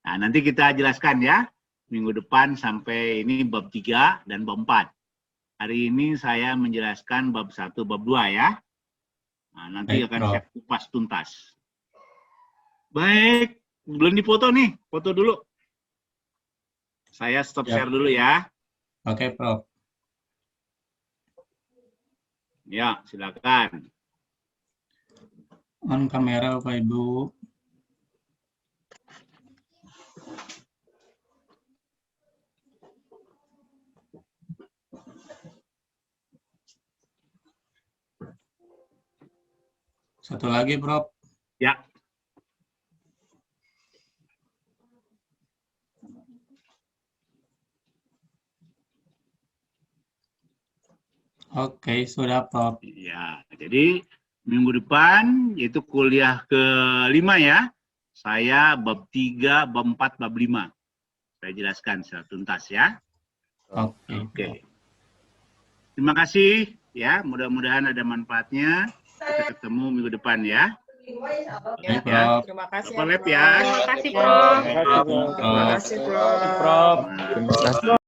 Nah, nanti kita jelaskan ya, minggu depan sampai ini bab 3 dan bab 4. Hari ini saya menjelaskan bab 1, bab 2 ya. Nah, nanti akan saya kupas tuntas. Baik, belum dipoto nih, foto dulu. Saya stop share dulu ya. Oke, Prof. Ya, silakan. On kamera, Bapak Ibu. Satu lagi, Prof. Ya. Oke, sudah, Prof. Ya, jadi minggu depan yaitu kuliah ke-5 ya. Saya bab 3, bab 4, bab 5. Saya jelaskan secara tuntas ya. Oke. Terima kasih ya, mudah-mudahan ada manfaatnya. Kita ketemu minggu depan ya. Ya, terima kasih. Bapak Lab ya. Terima kasih, Prof. Terima kasih, Prof. Terima kasih, Prof. Terima kasih.